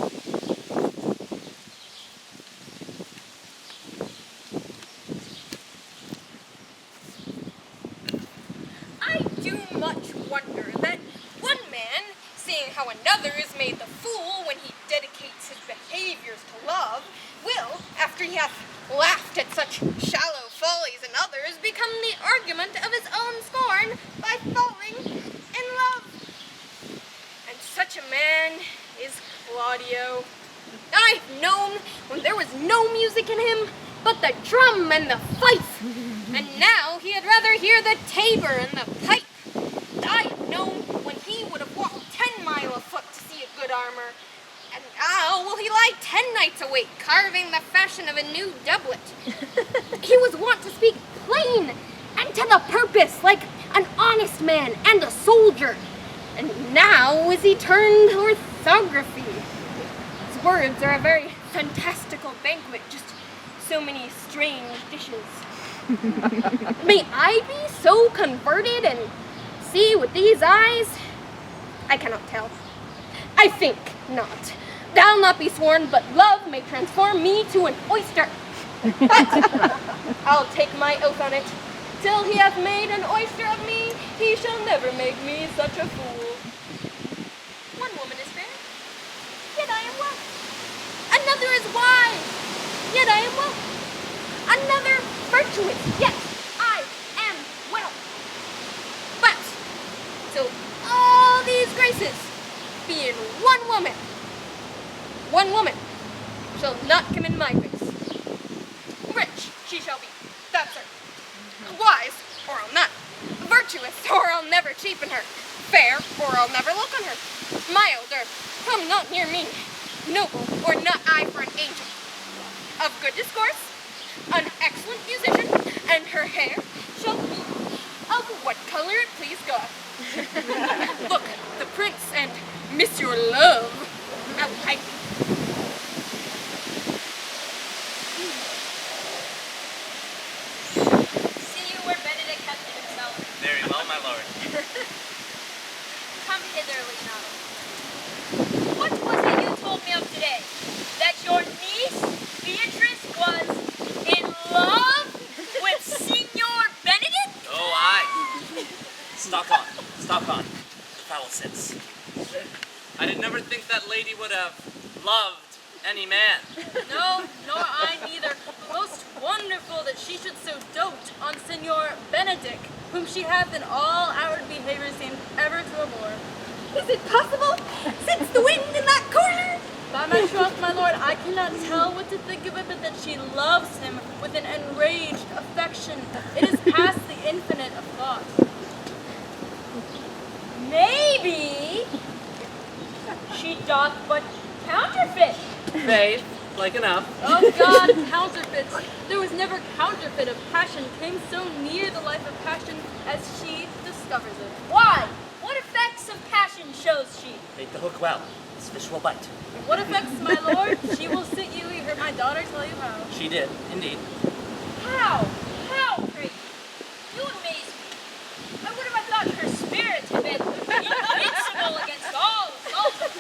I do much wonder that one man, seeing how another is made the fool when he dedicates his behaviors to love, will, after he hath laughed at such shallow follies in others, become the argument of his own scorn by falling in love. And such a man is Claudio. I've known when there was no music in him but the drum and the fife, and now he had rather hear the tabor and the pipe. I've known when he would have walked 10 mile afoot to see a good armor, and now will he lie 10 nights awake carving the fashion of a new doublet. He was wont to speak plain and to the purpose like an honest man and a soldier, and now is he turned to orthography. His words are a very fantastical banquet, just so many strange dishes. May I be so converted and see with these eyes? I cannot tell. I think not. Thou'll not be sworn, but love may transform me to an oyster. But I'll take my oath on it. Till he hath made an oyster of me, he shall never make me such a fool. One woman is fair, yet I am well. Another is wise, yet I am well. Another virtuous, yet I am well. But till all these graces be in one woman shall not come in my face. Rich she shall be, that's her. Wise, or I'll not. Virtuous, or I'll never cheapen her. Fair, or I'll never look on her. Mild, or come not near me. Noble, or not I for an angel. Of good discourse, an excellent musician, and her hair shall be of what color it please God. Look, the prince and Miss Your Love alike.
See you where Benedict hath been himself.
Very well, my lord.
Come hither, Leonardo. What was it you told me of today? That your niece, Beatrice, was in love with Signor Benedict?
Oh, aye. Stop on. Foul sense. I did never think that lady would have loved any man.
No, nor I neither. Most wonderful that she should so dote on Signor Benedict, whom she hath in all outward behavior seemed ever to abhor.
Is it possible? Since the wind in that corner?
By my troth, my lord, I cannot tell what to think of it, but that she loves him with an enraged affection. It is past the infinite of thought.
Maybe she doth but counterfeit.
Faith, like enough.
Oh God, counterfeits. There was never counterfeit of passion came so near the life of passion as she discovers it.
Why? What effects of passion shows she?
Bait the hook well. This fish will bite.
What effects, my lord? She will sit you, you heard my daughter tell you how.
She did, indeed.
How? How, pray? You amaze me. I would have thought her spirit had been invincible against all assaults of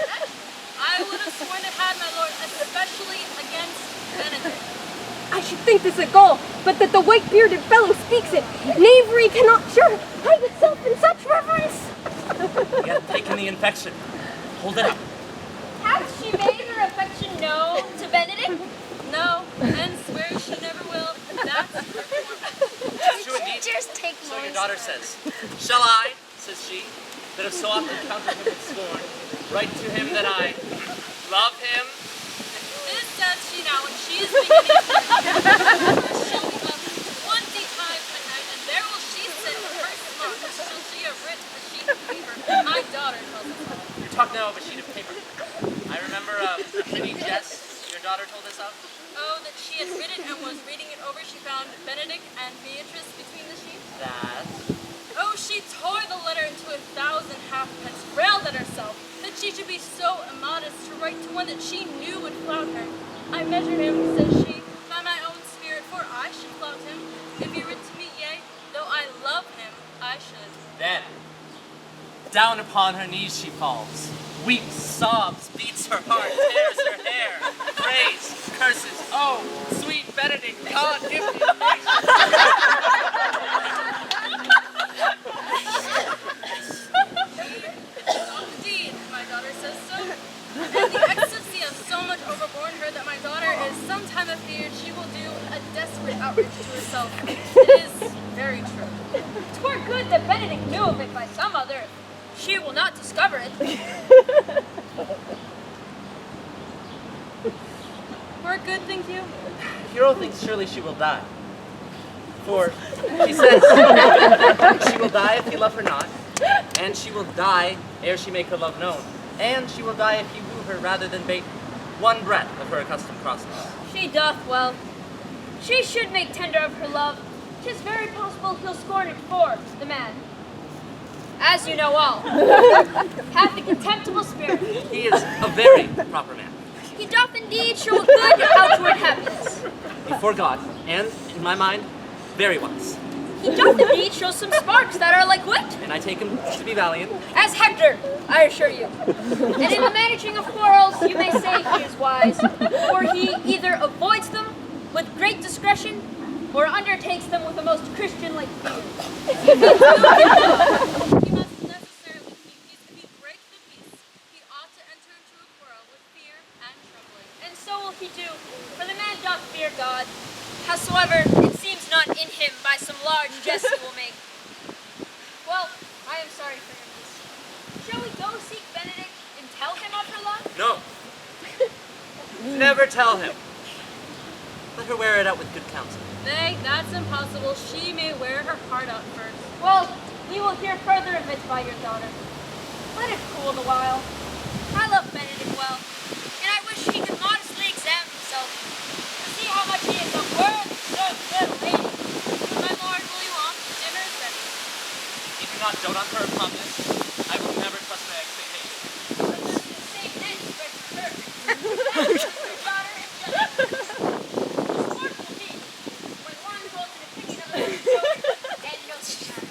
the white-bearded fellow speaks it. Knavery cannot sure hide itself in such reverence.
He hath taken the infection. Hold it up.
Hath she made her affection known to Benedict?
No, and swears she never will. That's her form.
It's true indeed.
Just take
So your daughter says, shall I, says she, that have so often counted him with scorn, write to him that I love him?
This does she now, and she is beginning to she'll be up 20 times a night, and there will she sit with her smoke till she have writ a sheet of paper. My daughter tells us all.
You talk now of a sheet of paper. I remember a pretty jest your daughter told us of.
Oh, that she had written and was reading it over, she found Benedict and Beatrice between the sheets.
That.
Oh, she tore the letter into 1,000 halfpence, railed at herself, that she should be so immodest to write to one that she knew would flout her. I measured him, says she, by my own spirit, for I should flout him. If he writ to me, yea, though I love him, I should.
Then, down upon her knees she falls, weeps, sobs, beats her heart, tears her hair, prays, curses. Oh, sweet Benedict, God give me patience.
Indeed, my daughter says so. And the ecstasy of so much overborne her that my daughter is sometime afeard she will do a desperate outrage to herself. It is very true.
'Twere good that Benedict knew of it by some other. She will not discover it.
We're good, think you?
Hero thinks surely she will die. For she says she will die if he love her not, and she will die ere she make her love known, and she will die if he woo her rather than bate one breath of her accustomed crossness.
She doth well. She should make tender of her love. 'Tis very possible he'll scorn it for the man. As you know all, hath the contemptible spirit.
He is a very proper man.
He doth indeed show a good outward happiness.
Before God, and in my mind, very wise.
He doth indeed show some sparks that are like wit.
And I take him to be valiant.
As Hector, I assure you. And in the managing of quarrels, you may say he is wise, for he either avoids them with great discretion, or undertakes them with the most Christian-like fear.
He must necessarily keep peace. If he break the peace, he ought to enter into a quarrel with fear and trembling.
And so will he do, for the man doth fear God. Howsoever, it seems not in him by some large jest he will make. Well, I am sorry for your niece. Shall we go seek Benedict and tell him of her love?
No. Never tell him. Let her wear it out with good counsel.
Nay, that's impossible. She may wear her heart out first.
Well, we will hear further of it by your daughter. Let it cool the while. I love Benedict well, and I wish he could modestly examine himself to see how much he is a worthy, good lady.
My lord, will you off? Dinner is ready.
If you do not dote on her upon this, I will never trust my expectations.
Let's just say then, spread for her. And your daughter is just scornful me when one holds an opinion of another's children and no child.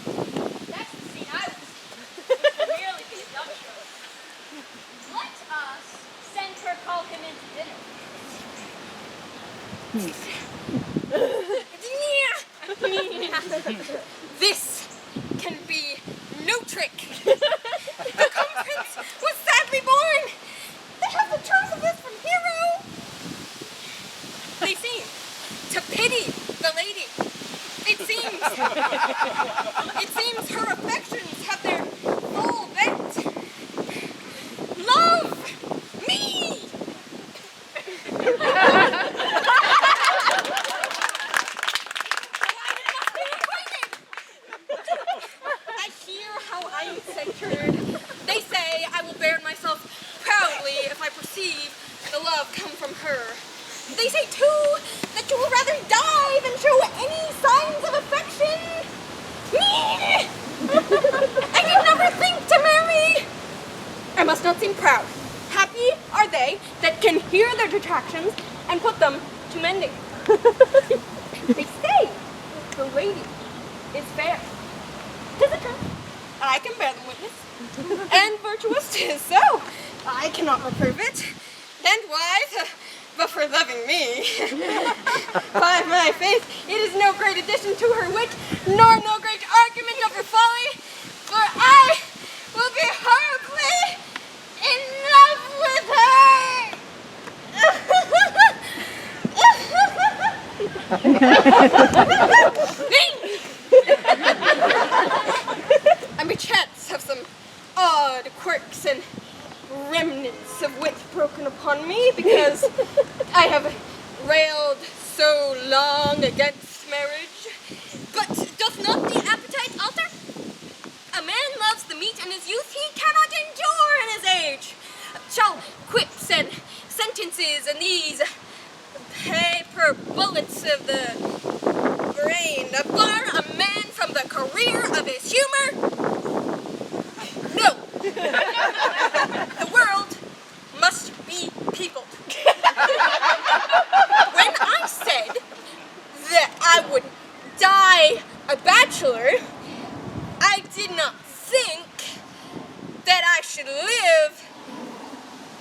That's the scene I will see, which will merely be a dumb show. Let us send her call him in to dinner.
This can be no trick. The conference was sadly born. They have the truth of this from Hero. They seem to pity the lady. It seems her affections have their full vent. Love me. I hear how I am censured. They say I will bear myself proudly if I perceive the love come from her. They say too that you will rather die than show any signs of affection. Me! I did never think to marry. I must not seem proud. Happy are they that can hear their detractions and put them to mending. They say the lady is fair. 'Tis a truth. I can bear them witness. And virtuous 'tis so. I cannot reprove it. And wise, but for loving me. By my faith, it is no great addition to her wit, nor no great argument of her folly, for I will be horribly in love with her. And perchance have some odd quirks and remnants of wit broken upon me, because I have railed so long against marriage. But doth not the appetite alter? A man loves the meat in his youth he cannot endure in his age. Shall quips and sentences and these paper bullets of the brain bar a man from the career of his humor? No. The world must be peopled. When I said that I would die a bachelor, I did not think that I should live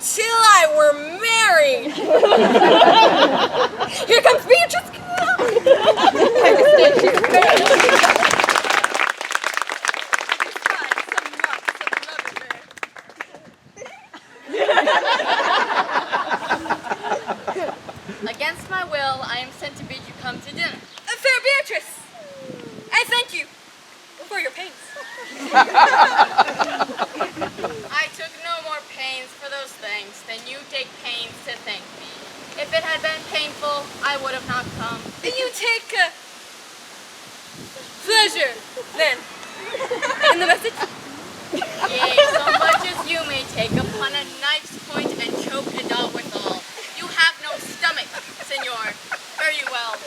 till I were married. Here comes Beatrice. I mistake, she's married. Some marks of love there.
Against my will, I am sent to bid you come to dinner.
Fair Beatrice, I thank you for your pains.
I took no more pains for those things than you take pains to thank me. If it had been painful, I would have not come.
You take pleasure, then, in the message?
Yea, so much as you may take upon a knife's point and choke a dog withal. You have no stomach, senor. Fare you well.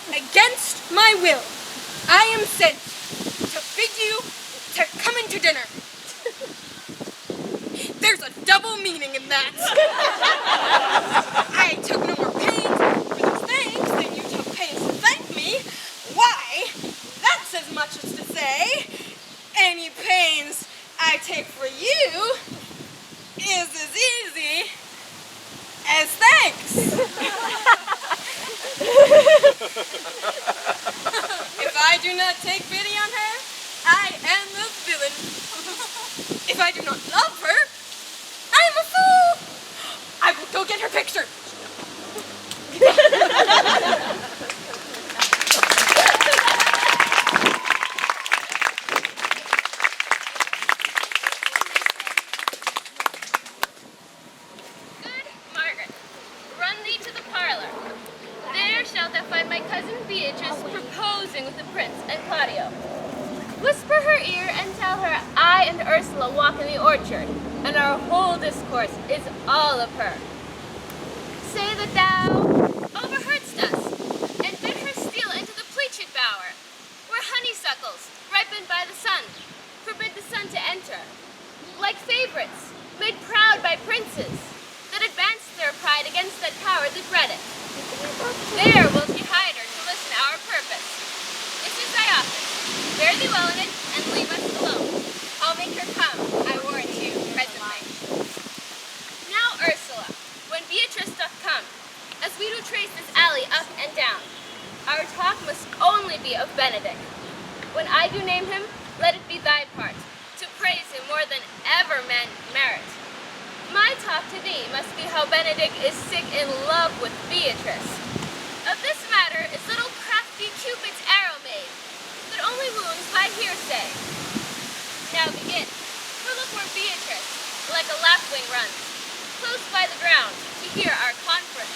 Against my will, I am sent to bid you to come into dinner. There's a double meaning in that. I took no more pains for those things than you took pains to thank me. Why, that's as much as to say, any pains I take for you is as easy as thanks. If I do not take pity on her, I am the villain. If I do not love her, I am a fool. I will go get her picture.
Good Margaret, run thee to the parlor. There shalt thou find my cousin Beatrice proposing with the prince and Claudio. Whisper her ear and tell her I and Ursula walk in the orchard, and our whole discourse is all of her. Say that thou overheardst us, and bid her steal into the pleached bower, where honeysuckles, ripened by the sun, forbid the sun to enter, like favorites, made proud by princes, that advanced their pride against that power that bred it. There will she hide her to listen our purpose. This is thy office. Fare thee well in it, and leave us alone. I'll make her come, I warrant you, presently. Now, Ursula, when Beatrice doth come, as we do trace this alley up and down, our talk must only be of Benedict. When I do name him, let it be thy part, to praise him more than ever men merit. My talk to thee must be how Benedict is sick in love with Beatrice. Of this matter is little crafty Cupid's arrow made, that only wounds by hearsay. Now begin, for look where Beatrice, like a lapwing runs, close by the ground, to hear our conference.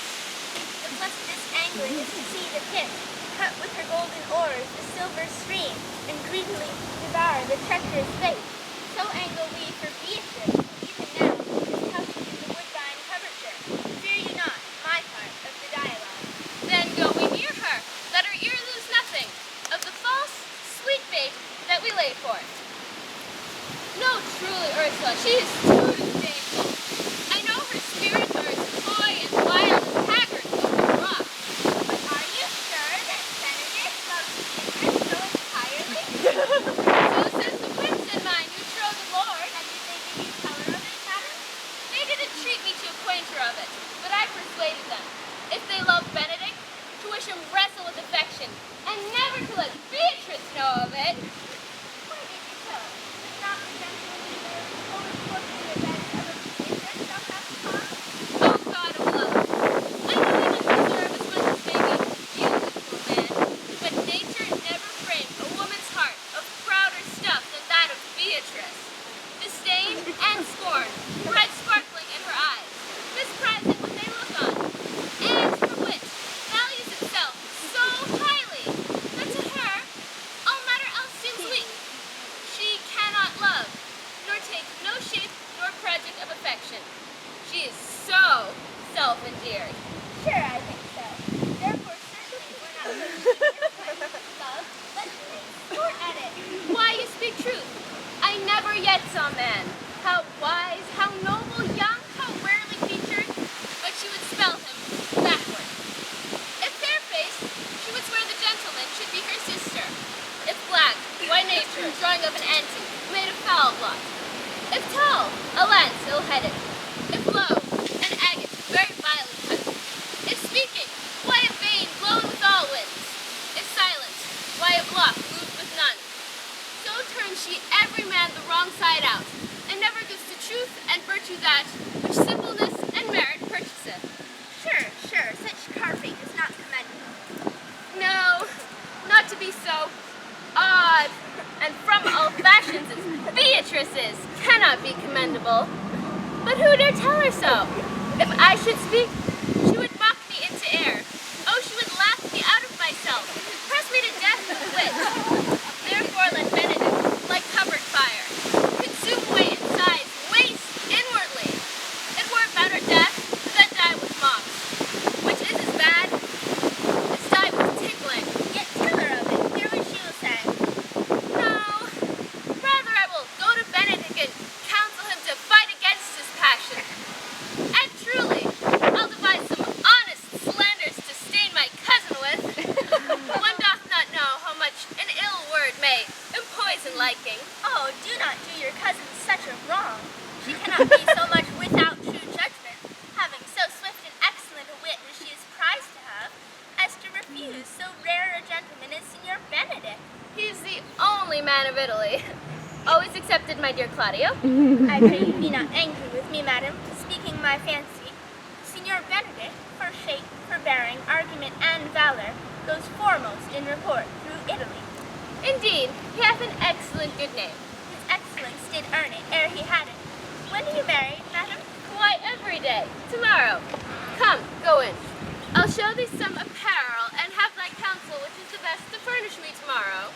The pleasantest angling is to see the pit, cut with her golden oars the silver stream, and greedily devour the treacherous bait. So angle we for Beatrice, even now, is couched in the woodbine coverture. Fear you not my part of the dialogue.
Then go we near her, let her ear lose nothing of the false, sweet bait that we lay forth. No, truly, Ursula, she is too disdainful. I know her spirits are as coy and wild as haggard over the rock.
But are you sure that Benedict loves Beatrice so entirely?
So says the prince and mine, who trow
affection, and never to let Beatrice know of it.
Why did you tell us? Did not the gentleman or report the events of a Beatrice of that time?
Oh, God of love, I know you didn't deserve as much as maybe you, poor man, but nature never framed a woman's heart of prouder stuff than that of Beatrice. Disdain and scorn, red sparkling in her eyes, misprizing what they look on, and her wit values itself so highly that to her all matter else seems weak. She cannot love, nor take no shape nor project of affection. She is so self-endeared.
Sure, I think so. Therefore, certainly we're not going to love, but to make sport at it.
Why, you speak truth. I never yet saw man. How wise, how noble, young, how rarely featured, but she would spell him backward. If fair-faced, she would swear the gentleman should be her sister. If black, by nature, drawing of an antique, made of foul blot. If tall, a lance ill-headed. If low, an agate very vilely cut. If speaking, why a vein blown with all winds. If silent, why a block moved with none. So turns she every man the wrong side out, and never gives to truth and virtue that which simpleness and merit purchaseth.
Sure, such carping is not commendable.
No, not to be so odd, and from all fashions as Beatrice's cannot be commendable. But who dare tell her so? If I should speak, she would mock me into air. Oh, she would laugh me out of myself, press me to death with wit. Therefore let Benedict, like covered fire, consume away inside, waste inwardly. It were better death than die with mocks, which is as bad as die with tickling.
Yet tell her of it. Hear what she will say.
No, rather I will go to Benedict and counsel him to fight against his passion. And truly, I'll devise some honest slanders to stain my cousin with. One doth not know how much an ill word may empoison liking.
Oh, do not do your cousin such a wrong. She cannot be so much without true judgment, having so swift and excellent a wit as she is prized to have, as to refuse so rare a gentleman as Signor Benedict.
He is the only man of Italy. Always accepted, my dear Claudio.
I pray you be not angry with me, madam, speaking my fancy. Signor Benedict, for shape, for bearing, argument, and valor, goes foremost in report through Italy.
Indeed, he hath an excellent good name.
His excellence did earn it ere he had it. When are you married, madam?
Why, every day. Tomorrow. Come, go in. I'll show thee some apparel, and have thy counsel which is the best to furnish me tomorrow.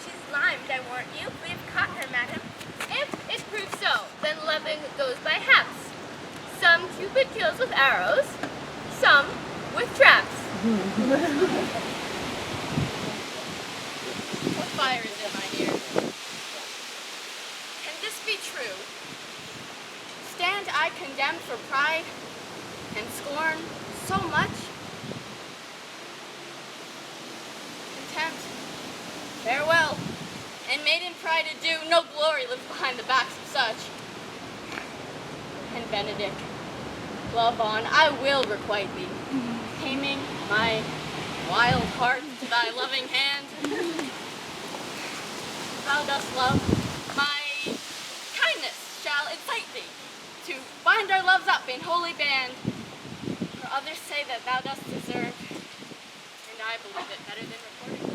She's limed, I warrant you. We have caught her, madam.
If it prove so, then loving goes by halves. Some Cupid kills with arrows, some with traps.
What fire is in my ear? Can this be true? Stand I condemned for pride and scorn so much? Contempt, farewell, and maiden pride adieu, no glory lives behind the backs of such. And Benedict, love on, I will requite thee, taming my wild heart to thy loving hand. Thou dost love, my kindness shall incite thee to bind our loves up in holy band. For others say that thou dost deserve, and I believe it better than reporting.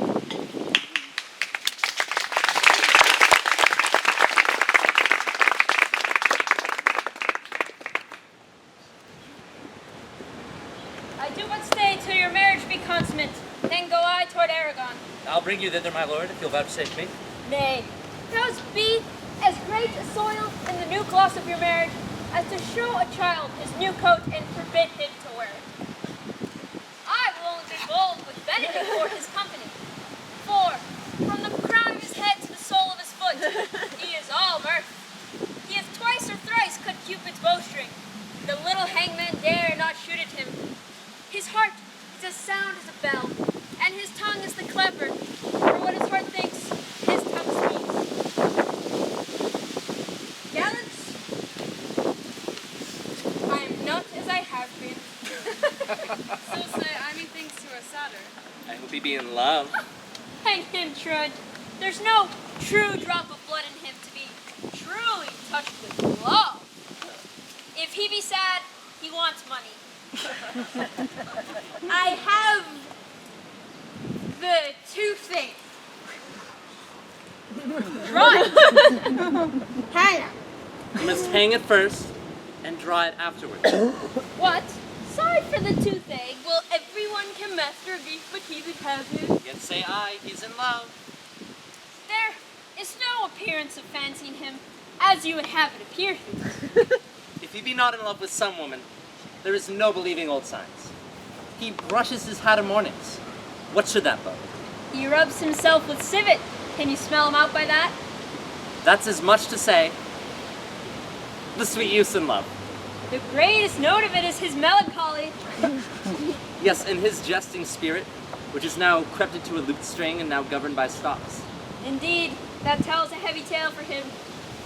I do but stay till your marriage be consummate. Then go I toward Aragon.
I'll bring you thither, my lord, if you'll vouchsafe me.
Nay, thous be as great a soil in the new gloss of your marriage as to show a child his new coat and forbid him to wear it. I will only be bold with Benedict for his company. For, from the crown of his head to the sole of his foot, he is all mirth. He hath twice or thrice cut Cupid's bowstring. The little hangman dare not shoot at him. His heart is as sound as a bell, and his tongue is the clever. For what his heart thinks, his tongue speaks. Gallants, I am not as I have been.
So say, I methinks you are sadder.
I hope he be in love.
Hang him, Trud. There's no true drop of blood in him to be truly touched with love. If he be sad, he wants money. I have the toothache. Right. Hang it.
You must hang it first and draw it afterwards.
What? Sorry for the toothache. Will everyone can master grief but he that has it?
Yet say I, he's in love.
There is no appearance of fancying him, as you would have it appear here.
If he be not in love with some woman, there is no believing old signs. He brushes his hat o' mornings. What should that bode?
He rubs himself with civet. Can you smell him out by that?
That's as much to say, the sweet youth's in love.
The greatest note of it is his melancholy.
Yes, and his jesting spirit, which is now crept into a looped string and now governed by stops.
Indeed, that tells a heavy tale for him.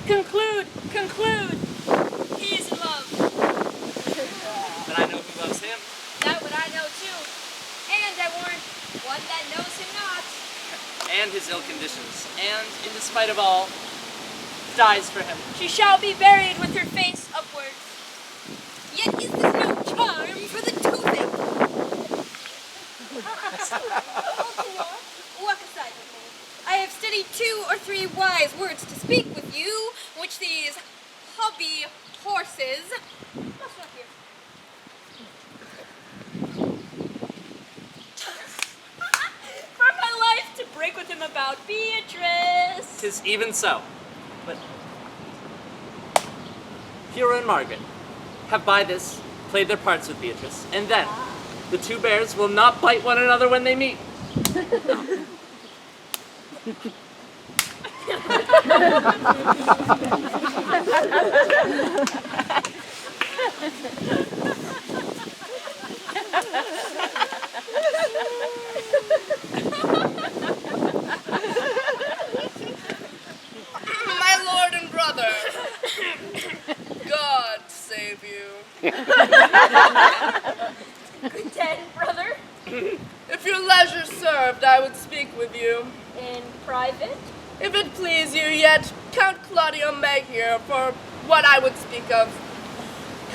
Conclude, conclude. He is in love.
But I know who loves him.
That would I know too. And I warn one that knows him not.
And his ill conditions, and, in despite of all, dies for him.
She shall be buried with her face upwards. Yet is this no charm for the toothache? Walk aside with me. I have studied 2 or 3 wise words to speak with you, which these hobby horses must not hear. For my life to break with him about Beatrice.
'Tis even so. But Hero and Margaret have by this played their parts with Beatrice, and then the 2 bears will not bite one another when they meet.
My lord and brother, God save you.
Good day, brother.
If your leisure served, I would speak with you.
In private?
If it please you, yet Count Claudio may hear, for what I would speak of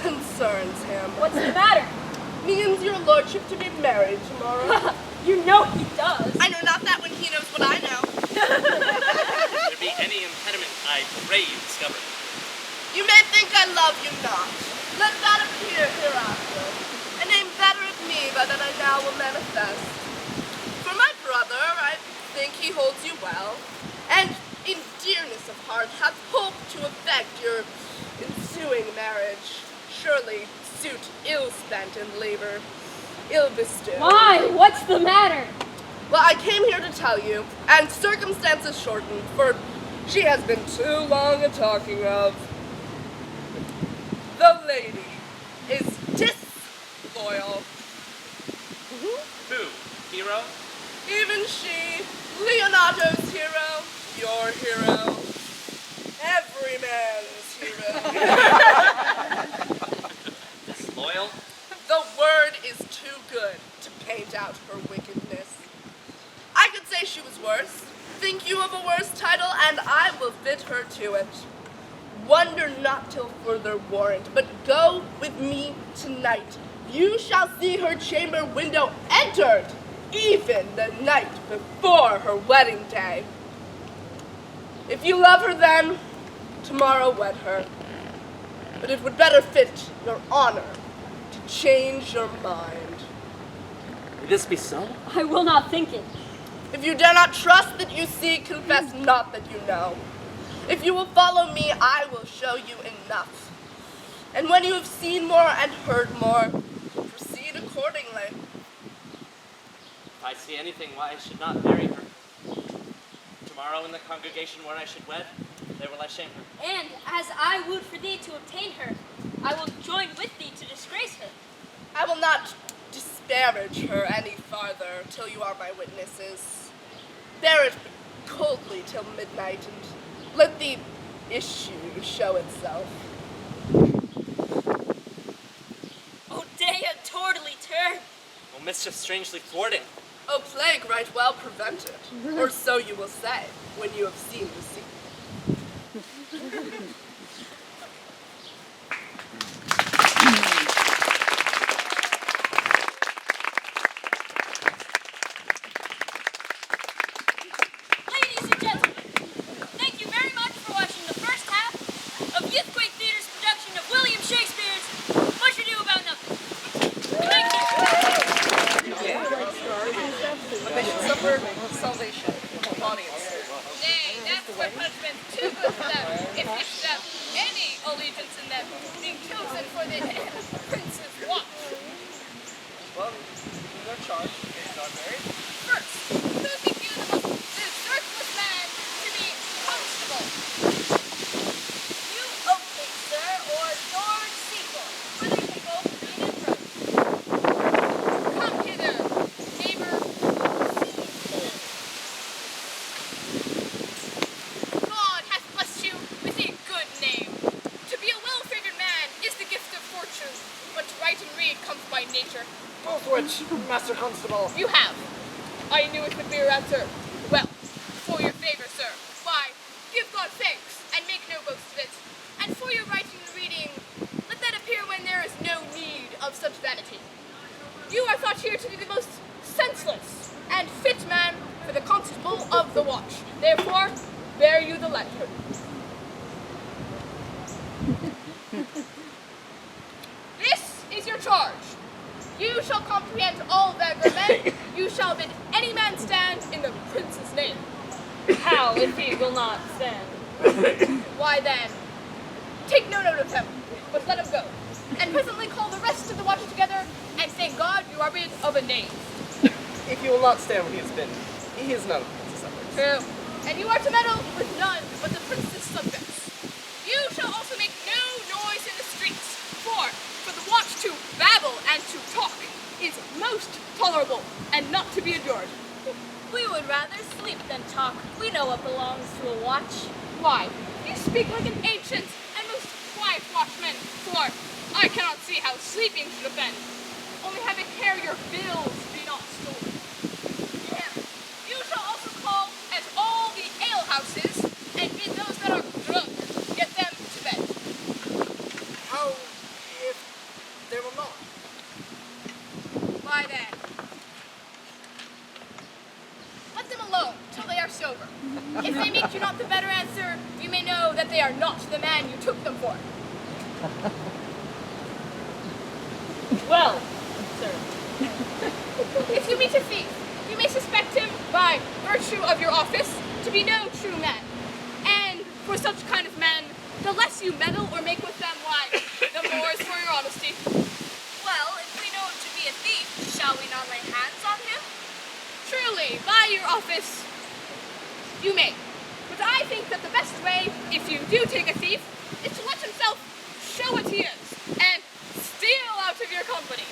concerns him.
What's the matter?
Means your lordship to be married tomorrow.
You know he does.
I know not that when he knows what I know.
If there be any impediment, I pray you discover.
You may think I love you not. Let that appear hereafter. A name better of me by that I now will manifest. For my brother, I think he holds you well, and in dearness of heart hath hoped to effect your ensuing marriage. Surely suit ill spent and labor ill bestowed.
Why? What's the matter?
Well, I came here to tell you, and circumstances shortened, for she has been too long a talking of. The lady is disloyal.
Who? Hero?
Even she, Leonardo's hero, your hero, every man's hero.
Disloyal?
The word is too good to paint out her wickedness. I could say she was worse. Think you of a worse title, and I will fit her to it. Wonder not till further warrant, but go with me tonight. You shall see her chamber window entered, even the night before her wedding day. If you love her then, tomorrow wed her. But it would better fit your honor to change your mind.
Would this be so?
I will not think it.
If you dare not trust that you see, confess not that you know. If you will follow me, I will show you enough. And when you have seen more and heard more, proceed accordingly.
If I see anything why I should not marry her, tomorrow in the congregation where I should wed, there will I shame her.
And as I would for thee to obtain her, I will join with thee to disgrace her.
I will not disparage her any farther till you are my witnesses. Bear it coldly till midnight, and let the issue show itself.
O day a tordily turn.
O mischief strangely thwarting.
O plague right well prevented, or so you will say, when you have seen the sea.
Ladies and gentlemen, thank you very much for watching the first half of Youthquake Theater's production of William Shakespeare's Much Ado About Nothing. Thank you.
But they should suffer salvation of audience.
Nay, that's what punishment's too good for them, if you should have any allegiance in them, being chosen for the prince's watch.
Well, in their charge, they are married.
First, who think you the most desertless man to be constable?
You Oakley, sir, or George Sequel, for they can both read and write.
Come hither, neighbor. God hath blessed you with a good name. To be a well-favored man is the gift of fortune, but to write and read comes by nature.
Both which, Master Constable.
You have. I knew it would be your answer. Well, for your favor, sir, why, give God thanks, and make no boast of it. And for your writing and reading, let that appear when there is no need of such vanity. You are thought here to be the most senseless and fit man for the constable of the watch. Therefore, bear you the lantern. This is your charge. You shall comprehend all vulgar men. You shall bid any man stand in the prince's name.
How if he will not stand?
Why then, take no note of him, but let him go. And presently call the rest of the watch together, and thank God you are rid of a knave.
If you will not stand when he has been, he is none of the prince's subjects.
True. And you are to meddle with none but the prince's subjects. You shall also make no noise in the streets, for the watch to babble and to talk is most tolerable and not to be endured.
We would rather sleep than talk. We know what belongs to a watch.
Why, you speak like an ancient and most quiet watchman, for I cannot see how sleeping should offend. Only have a care your bills be not stolen. Yeah. You shall also call at all the alehouses and bid those that are drunk get them to bed.
How if they will not?
Why then? Let them alone till they are sober. If they meet you not the better answer, you may know that they are not the man you took them for.
Well, sir.
If you meet a thief, you may suspect him, by virtue of your office, to be no true man. And for such kind of men, the less you meddle or make with them, why, the more is for your honesty.
Well, if we know him to be a thief, shall we not lay hands on him?
Truly, by your office, you may. But I think that the best way, if you do take a thief, is to let himself show what he is, and steal out of your company.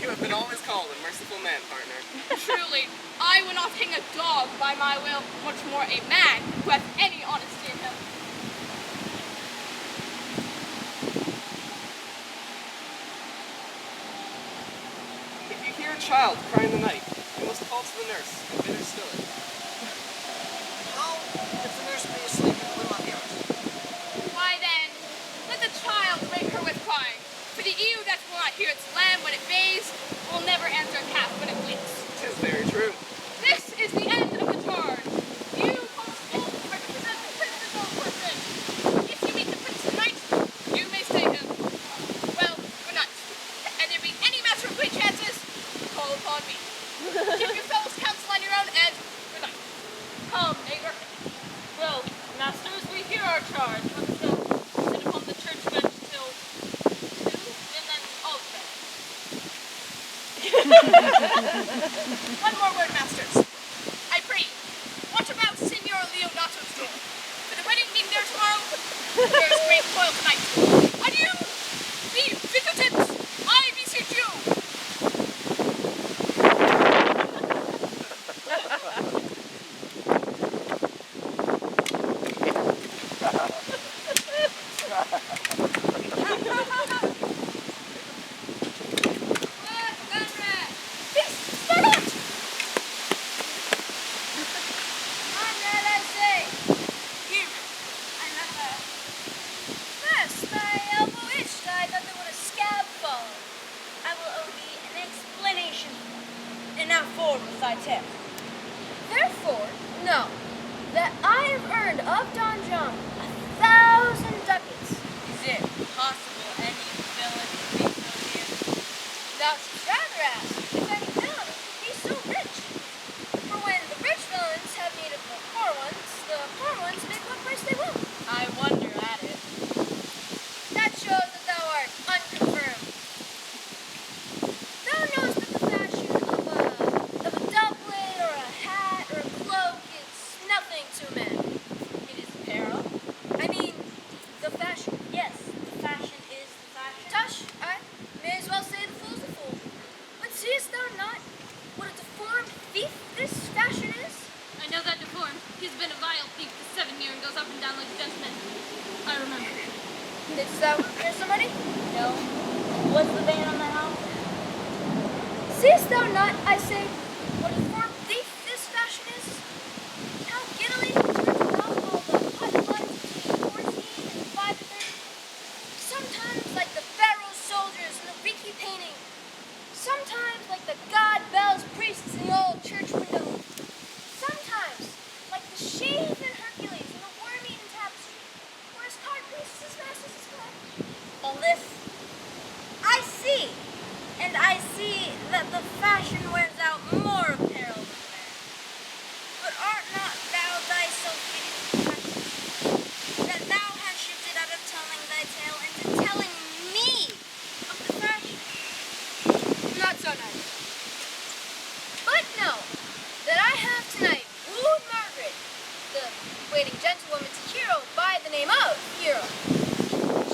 You have been always called a merciful man, partner.
Truly, I would not hang a dog by my will, much more a man who hath any honesty in him.
If you hear a child cry in the night, you must call to the nurse and bid her still it.
How if the nurse be asleep and will not hear us?
Why then, let the child wake her with crying, for the ewe that will not hear its lamb when it bays will never answer a calf when it bleats.
'Tis very true.
This is the end of the charge. You, constable, represent the prince's own person. If you meet the prince tonight, you may stay him. Well, good night. And there be any matter of great chances, call upon me. Keep your fellows counsel on your own, and good night. Come, neighbor.
Well, masters, we hear our charge. Let us go sit upon the church bench till 2, and then all to bed.
One more word, masters. I pray you, watch about Signor Leonato's door. For the wedding being there tomorrow, there is great toil tonight. Adieu! Be vigilant! I beseech you!
and now forward with thy tale. Therefore, know that I have earned of Don John 1,000 ducats.
Is it possible any villain would be so near?
Thou shouldst rather ask if any villain be so rich. For when the rich villains have need of the poor ones make what price they will.
I wonder at it.
That shows that thou art unconfirmed. Thou knowest that the fashion of a doublet or a hat or a cloak is nothing to men.
It is apparel.
I mean, the fashion.
Yes, the fashion is the fashion.
Tush, I may as well say the fool's a fool. But seest thou not what a deformed thief this fashion is?
I know that deformed. He's been a vile thief for 7 years and goes up and down like a gentleman. I remember.
Didst thou hear somebody?
No. What's the band on the house?
Seest thou not, I say, what a deformed thief this fashion is? How giddily it turns about all the hot buds between 14 and 5 and 30. Sometimes like the Pharaoh soldiers in the Riki painting. Sometimes like the God bells priests in the old church window. Sometimes like the shaven Hercules in the worm-eaten tapestry, or his card priests as fast as his clay. All this I see, and I see that the fashion wears out more apparel than man. But art not thou thyself fitted to fashion, that thou hast shifted out of telling thy tale into telling me of the fashion? Not so nice. But know that I have tonight wooed Margaret, the waiting gentlewoman to Hero by the name of Hero.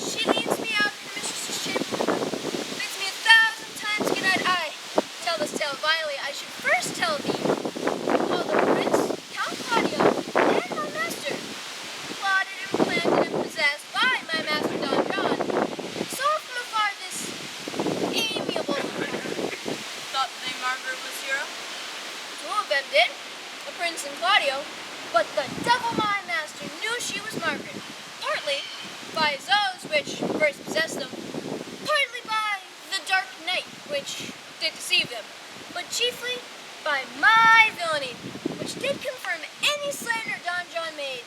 She leads me out in her mistress's chamber, bids me 1,000 times good night. I tell this tale vilely. I should first tell thee how the prince, Count Claudio, and my master, plotted and planted and possessed by my master Don John, saw from afar this amiable
Thought the Margaret was Hero?
Two of them did, the prince and Claudio, but the devil my master knew she was Margaret, partly by his oaths which first possessed them, partly by the dark night which did deceive them, but chiefly by my villainy, which did confirm any slander Don John made.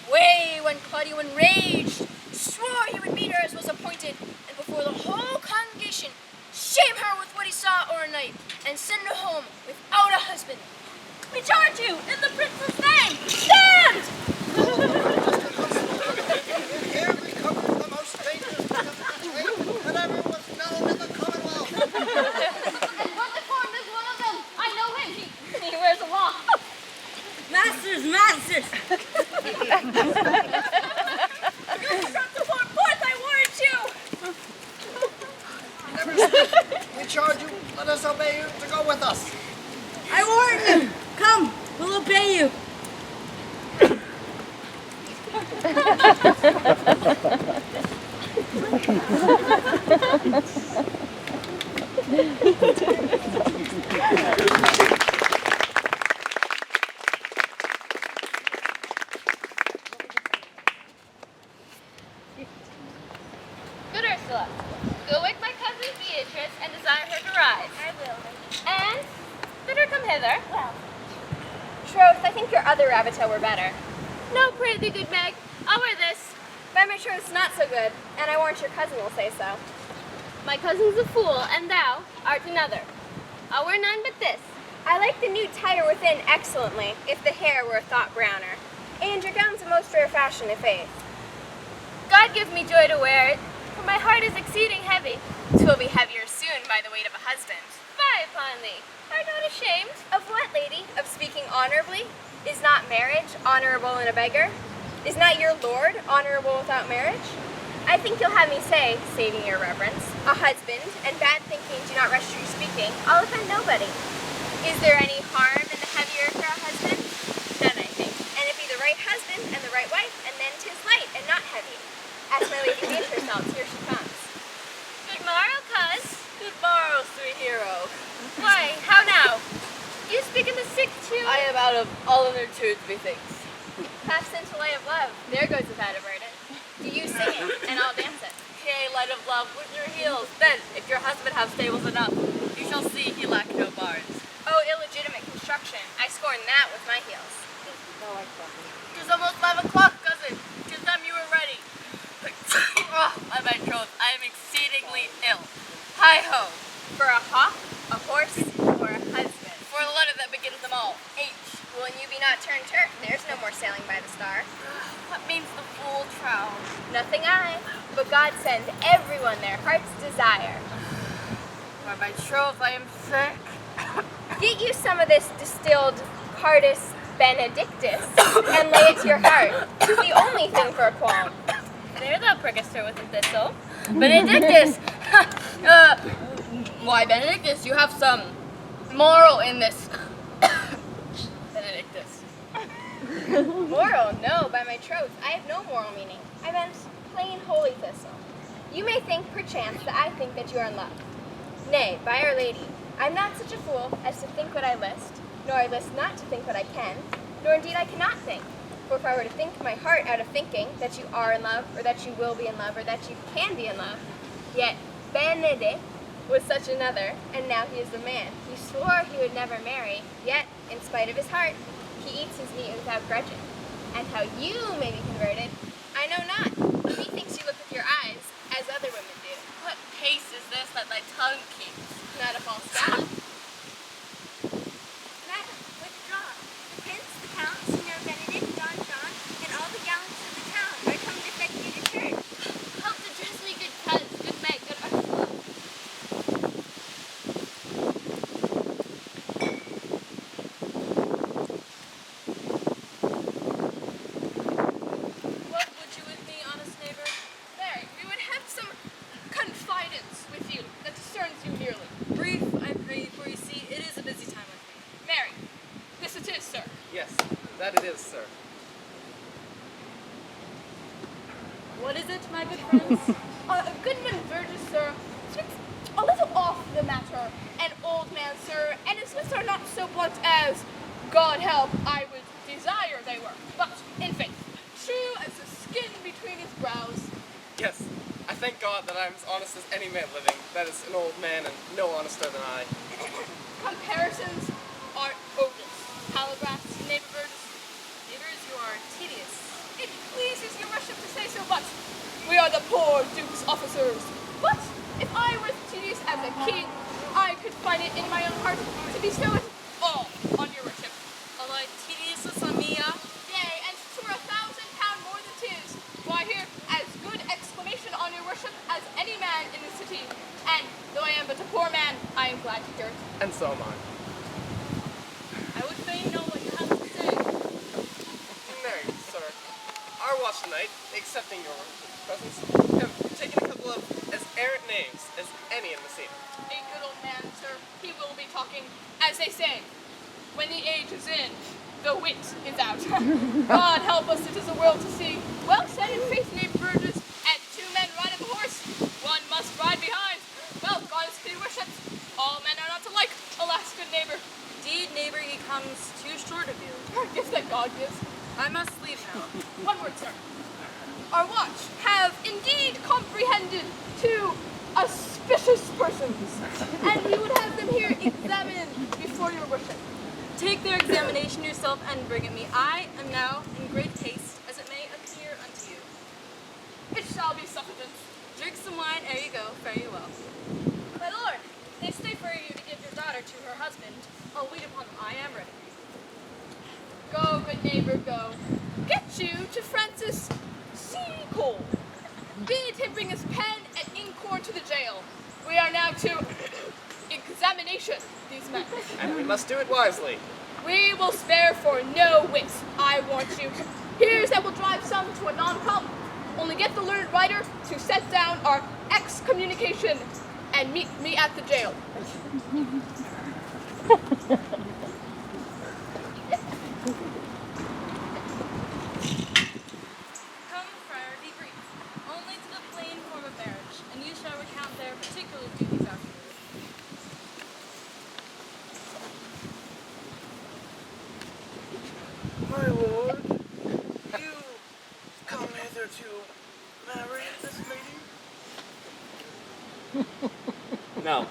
Away when Claudio enraged, swore he would meet her as was appointed, and before the whole congregation shame her with what he saw o'ernight, and send her home without a husband. We charge you in the prince's name! Stand!
Here we cover the most dangerous bit of country that ever was known in the Commonwealth.
And what deformed is one of them. I know him. He wears a watch.
Masters! You struck the Lord forth, I warrant you!
Never speak. We charge you. Let us obey you to go with us.
I warrant you! Come, we'll obey you.
Good Ursula, go wake my cousin Beatrice and desire her to rise.
I will.
And bid her come hither.
Well,
Troth, I think your other rabbito were better.
No, prithee, good Meg, I'll wear this.
By my troth's not so good, and I warrant your cousin will say so.
My cousin's a fool, and thou art another. I'll wear none but this.
I like the new tire within excellently, if the hair were a thought browner. And your gown's a most rare fashion, i' faith.
God give me joy to wear it, for my heart is exceeding heavy.
'Twill be heavier soon by the weight of a husband.
Fie upon thee, art not ashamed?
Of what, lady? Of speaking honorably? Is not marriage honorable in a beggar? Is not your lord honorable without marriage? I think you'll have me say, saving your reverence, a husband, and bad thinking do not rush your speaking, I'll offend nobody. Is there any harm in the heavier for a husband? None, I think. And it be the right husband and the right wife, and then 'tis light and not heavy. Ask my lady Beatrice else, here she comes.
Good morrow, cuz.
Good morrow, sweet hero.
Why, how now? You speak in the sixth tune?
I am out of all other tunes, methinks.
Pass into light of love. There goes without a burden. Do you sing it, and I'll dance it.
Yea, light of love, with your heels. Then, if your husband have stables enough, you shall see he lack no barns.
sailing by the star.
What means the full trout?
Nothing I, but God send everyone their heart's desire.
By my troth, I am sick.
Get you some of this distilled Cardus Benedictus and lay it to your heart. It's the only thing for a qualm.
There thou prickest her with a thistle. Benedictus! Why, Benedictus, you have some moral in this. Benedictus.
Moral? No, by my troth, I have no moral meaning. I meant plain holy thistle. You may think, perchance, that I think that you are in love. Nay, by Our Lady, I'm not such a fool as to think what I list, nor I list not to think what I can, nor indeed I cannot think. For if I were to think my heart out of thinking that you are in love, or that you will be in love, or that you can be in love, yet Benedict was such another, and now he is the man. He swore he would never marry, yet, in spite of his heart, he eats his meat without grudging. And how you may be converted, I know not. Methinks you look with your eyes, as other women do.
What pace is this that thy tongue keeps?
Not a false god. Madam, withdraw. The prince, the count, Signor Benedict, Don John, and all the gallants of the town are come to fetch you to church.
Help to dress me, good cuz, good Meg, good Ursula.
What would you with me, honest neighbor? Mary, we would have some confidence with you that discerns you nearly.
Brief, I pray, for you see, it is a busy time with me.
Mary, this it is, sir.
Yes, that it is, sir.
What is it, my good friends?
Goodman Burgess, sir, speaks a little off the matter. An old man, sir, and his lips are not so blunt as, God help, I would desire they were. But, in faith, true as the skin between his brows.
Yes, I thank God that I'm as honest as any man living. That is an old man and no honester than I.
Comparisons are odious. Telegraphs, neighbor Burgess.
Neighbors, you are tedious.
It pleases your worship to say so, but we are the poor duke's officers. But if I were tedious as a king, I could find it in my own heart to bestow it all on your worship.
Although tediousness on me,
Yea, and 'twere 1,000 pound more than 'tis. For I hear as good exclamation on your worship as any man in the city. And though I am but a poor man, I am glad to hear it.
And so am I.
I would fain know what you have to say.
Nay, sir. Our watch tonight, accepting your presence, have taken a couple of as errant knaves as any in the scene.
A good old man, sir, he will be talking, as they say, when the age is in, the wit is out. God help us, it is a world to see. Well said in faith, neighbor Burgess, and 2 men riding a horse, one must ride behind. Well, God is to be worshipped. All men are not alike, alas, good neighbor.
Indeed, neighbor, he comes too short of you.
Gifts that God gives.
I must leave now.
One word, sir. Our watch have indeed comprehended 2 auspicious persons, and we would have them here examined before your worship.
Take their examination yourself and bring it me. I am now in great haste, as it may appear unto you.
It shall be sufficient.
Drink some wine ere you go. Fare you well.
My lord, they stay for you to give your daughter to her husband. I'll wait upon them. I am ready.
Go, good neighbor, go. Get you to Francis C. Cole. Bid him bring his pen and inkhorn to the jail. We are now to examination these men.
And we must do it wisely.
We will spare for no wit, I warrant you. Here's that will drive some to a non-com. Only get the learned writer to set down our excommunication and meet me at the jail.
Come, friar, be brief. Only to the plain form of marriage, and you shall recount their particular duties afterward.
My lord, you come hither to marry this lady?
No.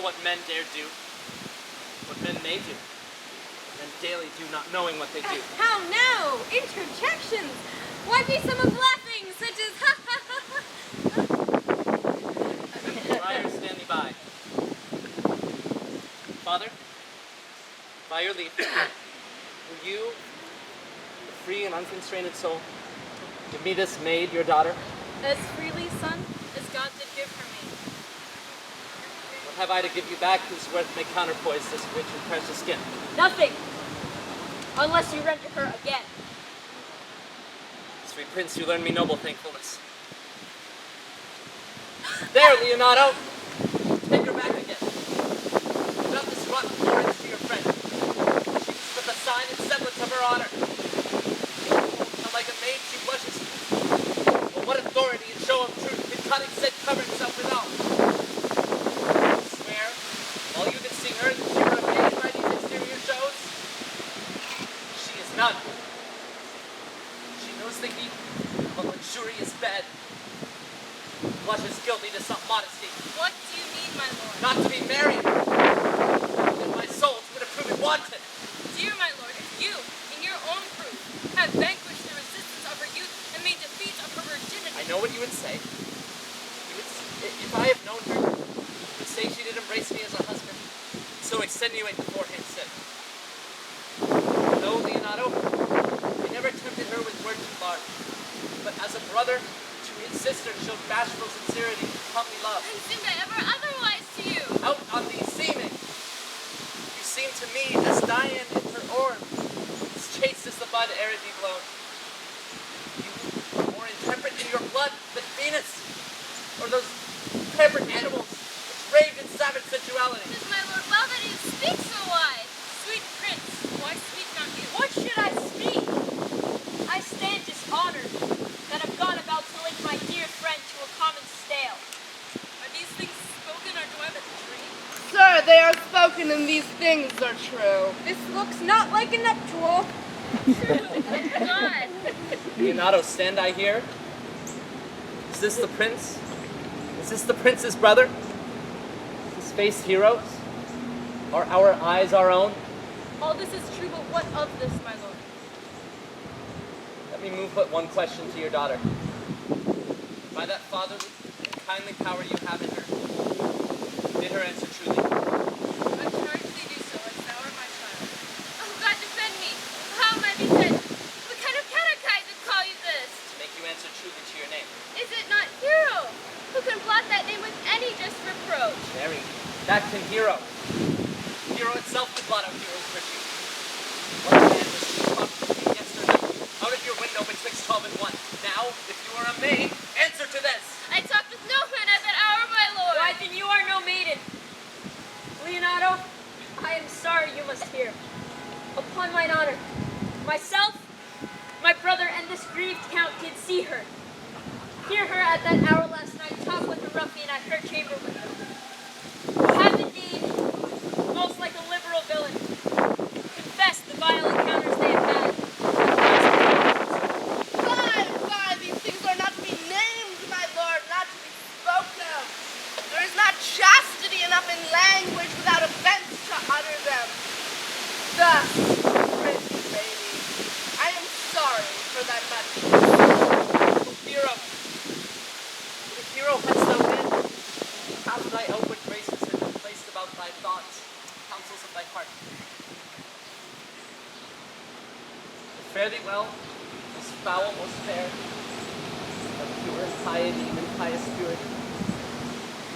what men dare do, what men may do, and daily do not knowing what they do.
How now? Interjections! Why be some of laughing, such as ha ha ha ha?
Friar, stand thee by. Father, by your leave, will you, the free and unconstrained soul, give me this maid, your daughter?
As freely, son, as God did give her me.
What have I to give you back whose worth may counterpoise this rich and precious gift?
Nothing! Unless you render her again.
Sweet prince, you learn me noble thankfulness. There, Leonardo! Take her back again. Put up this rotten orange to your friend. She was but the sign and semblance of her honor. How like a maid she blushes. But what authority and show of truth can cunning said cover itself without? I swear, while you did see her, that she were amazed by these exterior shows. She is none. She knows the heat of a luxurious bed. Blushes guilty to some modesty.
What do you mean, my lord?
Not to be married. In my soul, would approve it wanton.
Dear my lord, if you, in your own proof, have vanquished the resistance of her youth and made defeat of her virginity.
I know what you would say. If I have known her, you would say she did embrace me as a husband. So extenuate the forehand sin. No, Leonardo, I never tempted her with words of love, but as a brother to his sister showed bashful sincerity and comely love.
And seemed I ever otherwise to you?
Out on thee seeming. You seem to me as Diane in her orb, as chaste as the bud ere it be blown. You are more intemperate in your blood than Venus, or those pampered animals which raved in savage sensuality.
It is my lord well that you speak so wise. Sweet prince, why speak not you?
What should I speak? I stand dishonored that have gone about to link my dear friend to a common stale.
Are these things spoken or do I but dream?
Sir, they are spoken and these things are true.
This looks not like a nuptial.
God.
Leonardo, stand I here? Is this the prince? Is this the prince's brother? Is his face heroes? Are our eyes our own?
All this is true, but what of this, my lord?
Let me move but one question to your daughter. By that fatherly and kindly power you have in her, bid her answer truly.
I charge thee do so, as thou art my child. Oh, God defend me! How am I beset? What kind of catechized call you this?
To make you answer truly to your name.
Is it not Hero? Who can blot that name with any just reproach?
Mary, that can hero. Hero itself could blot out hero's virtue. What man was she talking yesterday? Out of your window betwixt 12 and 1. Now, if you are a maid, answer to this.
I talked with no man at that hour, my lord.
Why, then you are no maiden. Leonardo, I am sorry you must hear. Upon mine honor, myself, my brother, and this grieved count did see her. Hear her at that hour last night talk with the ruffian at her chamber window. Have indeed, most like a liberal villain, confessed the vile encounters they have had.
Fie, these things are not to be named, my lord, not to be spoken of. There is not chastity enough in language without offense to utter them. Thus, pretty lady, I am sorry for thy much.
Hero, the hero hast thou been. Half thy outward graces have been placed about thy thoughts, counsels of thy heart. Fare thee well, most foul, most fair, of pure piety and pious spirit.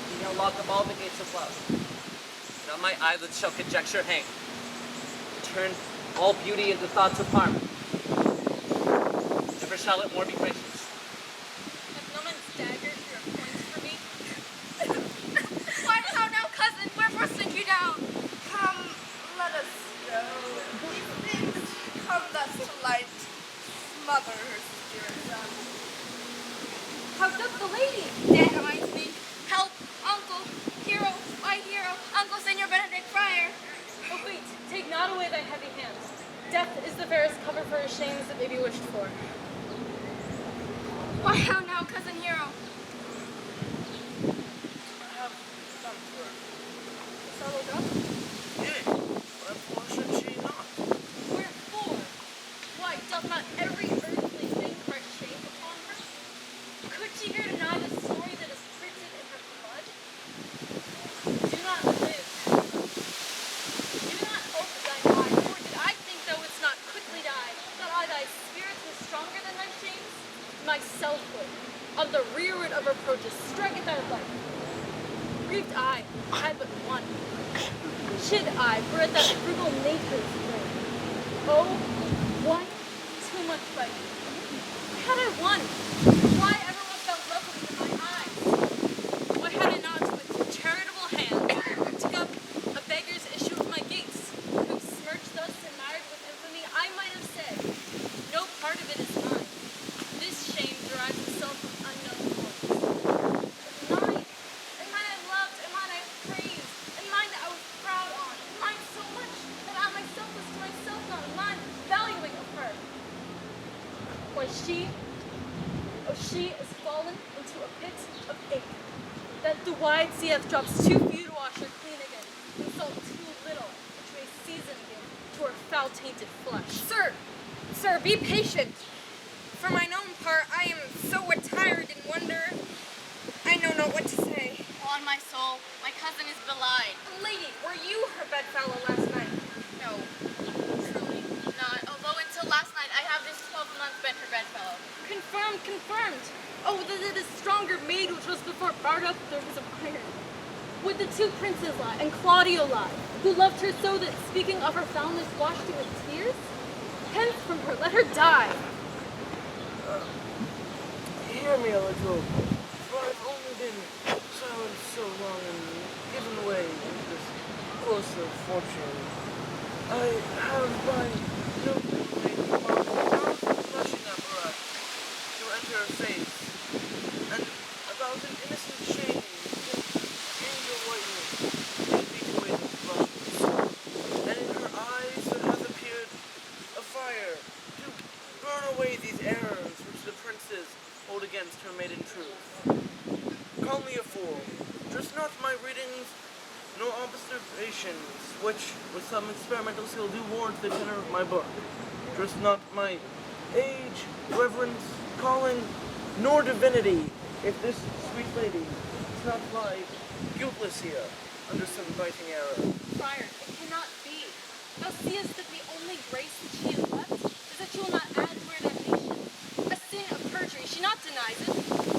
He shall lock up all the gates of love, and on my eyelids shall conjecture hang, to turn all beauty into thoughts of harm. Never shall it more be gracious.
Have no man's daggers your points for me?
Why, how now, cousin? Wherefore sink you down?
Come, let us go. These things come thus to light. Smother her spirit down.
How doth the lady? Dead, I speak. Help, uncle, hero, my hero, Uncle Senor Benedict Friar.
Oh wait, take not away thy heavy hands. Death is the fairest cover for his shames that may be wished for.
Why, how now, cousin hero?
I have done for
fellow governor?
Yea, wherefore should she not?
Wherefore? Why, doth not every earthly thing cry shame upon her? Could she here deny the story that is printed in her blood? Do not live. Do not hope as I die, for did I think thou wouldst not quickly die, that I thy spirits were stronger than thy shames? My selfhood, on the rearward of reproaches, strike at thy life. Grieved I had but one. Chid I, for at that frugal nature's way. Oh, one too much by you. Had I won, why ever was thou welcome in my eyes? Why had I not with charitable hand took up a beggar's issue of my gates, whom smirched thus and marred with infamy? I might have said, no part of it is mine. This shame derives itself from unknown causes. But mine, and mine I loved, and mine I praised, and mine that I was proud on, and mine so much that I myself was to myself not mine, valuing of her. Why she is fallen into a pit of ache, that the wide sea hath drops too few to wash her clean again, and salt too little which may season again to her foul-tainted flesh.
Sir, be patient. For mine own part, I am so attired in wonder, I know not what to say.
On my soul, my cousin is belied.
Lady, were you her bedfellow last night?
No, truly not. Although until last night I have this 12 months been her bedfellow.
Confirmed. Oh, the stronger maid which was before barred up there was of iron. Would the two princes lie, and Claudio lie, who loved her so that, speaking of her foulness, washed her with tears? Hence from her, let her die.
Hear me a little, for I've only been silent so long and given way to this course of fortune. I have by no means made a powerful blushing apparatus to enter her face, and about an innocent shame, angel whitening, may beat away those blushes, and in her eyes there hath appeared a fire to burn away these errors which the princes hold against her maiden truth. Call me a fool. Trust not my readings, nor observations, which, with some experimental skill, do warrant the tenor of my book. Trust not my age, reverence, calling, nor divinity, if this sweet lady does not lie guiltless here, under some biting error.
Friar, it cannot be. Thou seest that the only grace that she has left is that she will not add to her damnation. A sin of perjury, she not denies it.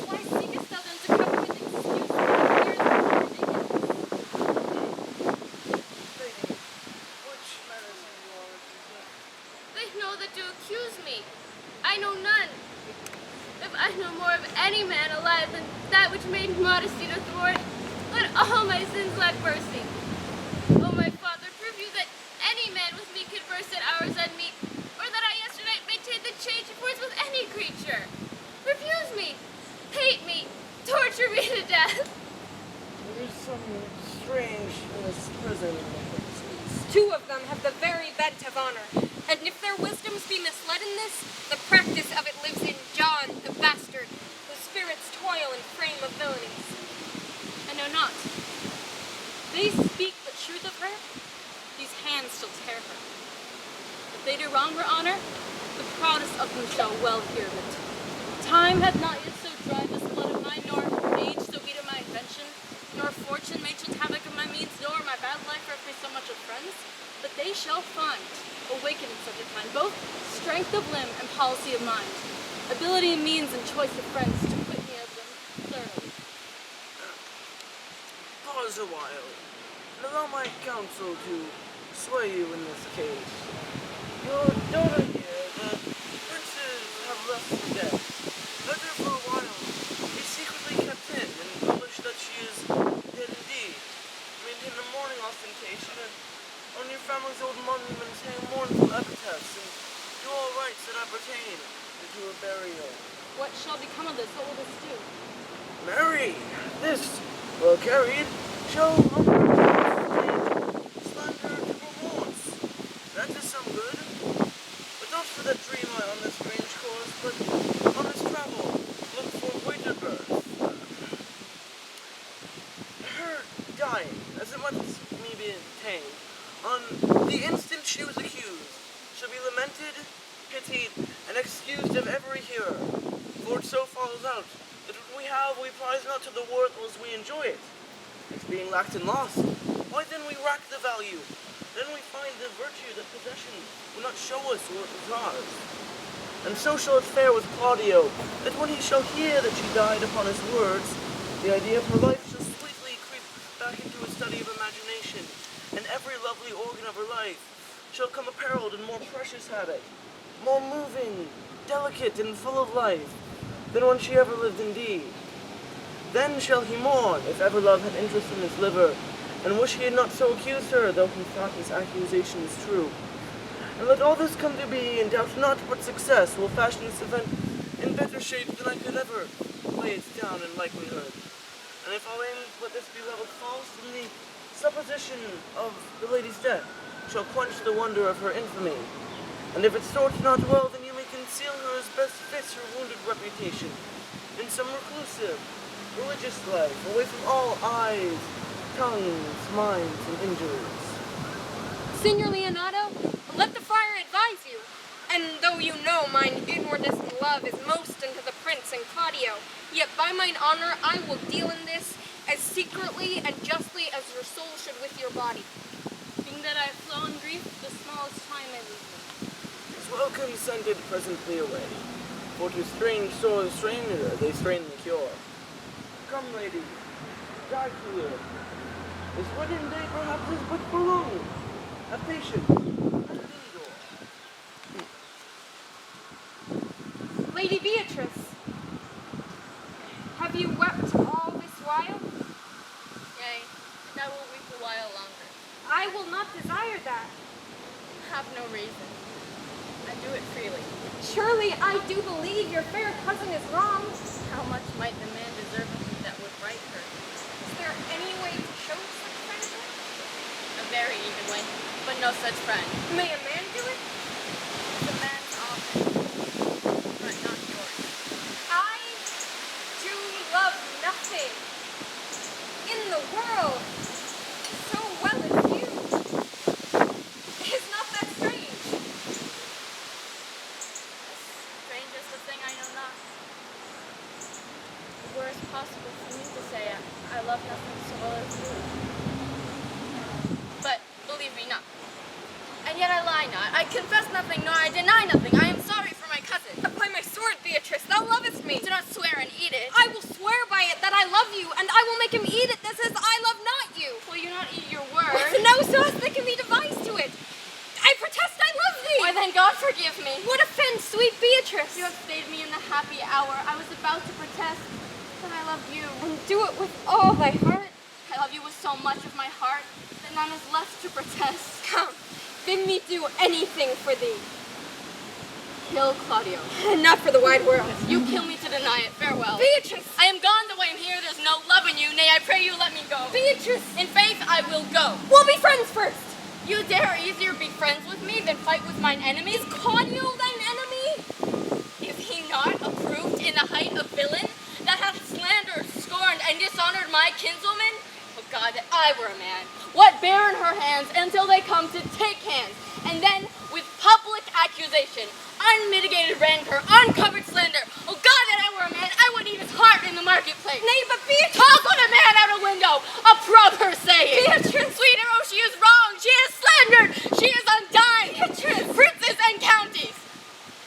Why seekest thou then to cover with excuse the years of her nakedness?
Lady, which matters do you want to say?
They know that to accuse me. I know none. If I know more of any man alive than that which made modesty to thwart, let all my sins lie bursting. O my father, prove you that any man with me converse at hours unmeet, or that I yesterday maintained the change of words with any creature. Refuse me, hate me, torture me to death.
There is something strange in this prison.
Two of them have the very bent of honor, and if their wisdoms be misled in this, the practice of it lives in John, the bastard, whose spirits toil in frame of villainies.
I know not. They speak the truth of her, these hands shall tear her. If they do wrong her honor, the proudest of them shall well hear of it. Time hath not yet so dried this blood of mine, nor age so eaten my invention, nor fortune made such havoc of my means, nor my bad life hurt me so much of friends, but they shall find, awakened in such a kind, both strength of limb and policy of mind, ability and means and choice of friends to quit me of them thoroughly.
Pause a while, and allow my counsel to sway you in this case. Your daughter here, the princes have left for dead. Let her for a while be secretly kept in and published that she is dead indeed. Maintain a mourning ostentation, and on your family's old monuments hang mournful epitaphs, and do all rites that appertain to her burial.
What shall become of this? What will this do?
Marry, this, well carried, shall slander to remorse. That is some good. But not for that dream I on this strange course, but on this travel, look for greater birth. Her dying, as it might let me be tamed. On the instant she was accused, shall be lamented, pitied, and excused of every hearer. For it so follows out, that what we have we prize not to the worth as we enjoy it. It's being lacked and lost. Why then we rack the value? Then we find the virtue that possession will not show us what was ours. And so shall it fare with Claudio, that when he shall hear that she died upon his words, the idea of her life shall sweetly creep back into a study of imagination, and every lovely organ of her life shall come apparelled in more precious habit, more moving, delicate, and full of life, than when she ever lived indeed. Then shall he mourn, if ever love had interest in his liver, and wish he had not so accused her, though he thought his accusations true. And let all this come to be, and doubt not but success will fashion this event in better shape than I could ever lay it down in likelihood. And if all aim let this be levelled false, then the supposition of the lady's death shall quench the wonder of her infamy. And if it sorts not well, then you may conceal her as best fits her wounded reputation, in some reclusive, religious life, away from all eyes, tongues, minds, and injuries.
Signor Leonardo, let the friar advise you. And though you know mine inwardness and love is most unto the prince and Claudio, yet by mine honor I will deal in this as secretly and justly as your soul should with your body.
Being that I have flown grief, the smallest time I lose them.
'Tis well consented presently away, for to strange sores stranger they strain the cure. Come, lady, die to live. This wedding day perhaps is but for long. Have patience. Endure.
Lady Beatrice, have you wept all this while?
Yea, and I will weep a while longer.
I will not desire that.
Have no reason. I do it freely.
Surely I do believe your fair cousin is wrong.
How much might the man deserve of me that would right her?
Is there any way to show such friendship?
A very even way, but no such friend.
May a man do it?
The man's often, but not yours.
I do love nothing in the world so well as you. Is not that strange?
Strangest a thing I know not. Were it possible for me to say I love nothing so well as you. But believe me not. And yet I lie not. I confess nothing, nor I deny nothing. I am sorry for my cousin.
By my sword, Beatrice, thou lovest me.
Do not swear and eat it.
I will swear by it that I love you, and I will make him eat it that says I love not you.
Will you not eat your word?
No sauce that can be devised to it. I protest I love thee.
Why then God forgive me.
What offense, sweet Beatrice?
You have stayed me in the happy hour. I was about to protest that I love you.
And do it with all thy heart.
I love you with so much of my heart that none is left to protest.
Come, bid me do anything for thee.
Kill Claudio.
Not for the wide world.
You kill me to deny it. Farewell.
Beatrice!
I am gone though I am here. There's no love in you. Nay, I pray you let me go.
Beatrice!
In faith, I will go.
We'll be friends first.
You dare easier be friends with me than fight with mine enemies?
Is Claudio thine enemy?
Is he not approved in the height of villain that hath slandered, scorned, and dishonored my kinswoman? Oh God, that I were a man. What bear in her hands until they come to take hands, and then with public accusation, unmitigated rancor, uncovered slander. Oh God, that I were a man, I would eat his heart in the marketplace.
Nay, but Beatrice!
Toss on a man out a window, approve her saying.
Beatrice!
Sweet hero, she is wrong, she is slandered, she is undying.
Beatrice!
Princes and counties.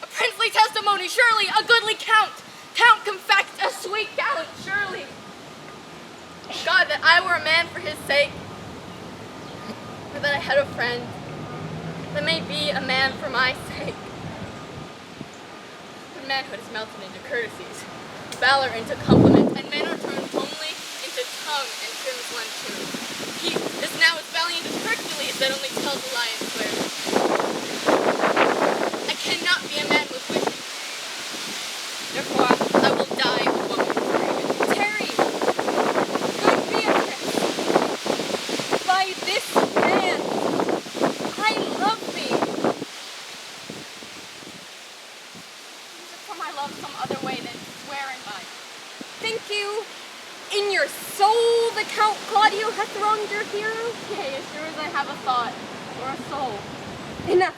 A princely testimony, surely, a goodly count. Count confect, a sweet gallant, surely. God, that I were a man for his sake, or that I had a friend that may be a man for my sake. But manhood is melted into courtesies, valor into compliment, and men are turned only into tongue and trims one tune. He is now as valiant as Hercules that only tells a lie and swears. I cannot be a man with wishes. Therefore, I will die a woman for you.
Terry! Good Beatrice! By this man, I love thee!
Use it for my love some other way than swearing by.
Think you, in your soul, the Count Claudio hath wronged your your hero?
Yea, as sure as I have a thought or a soul.
Enough.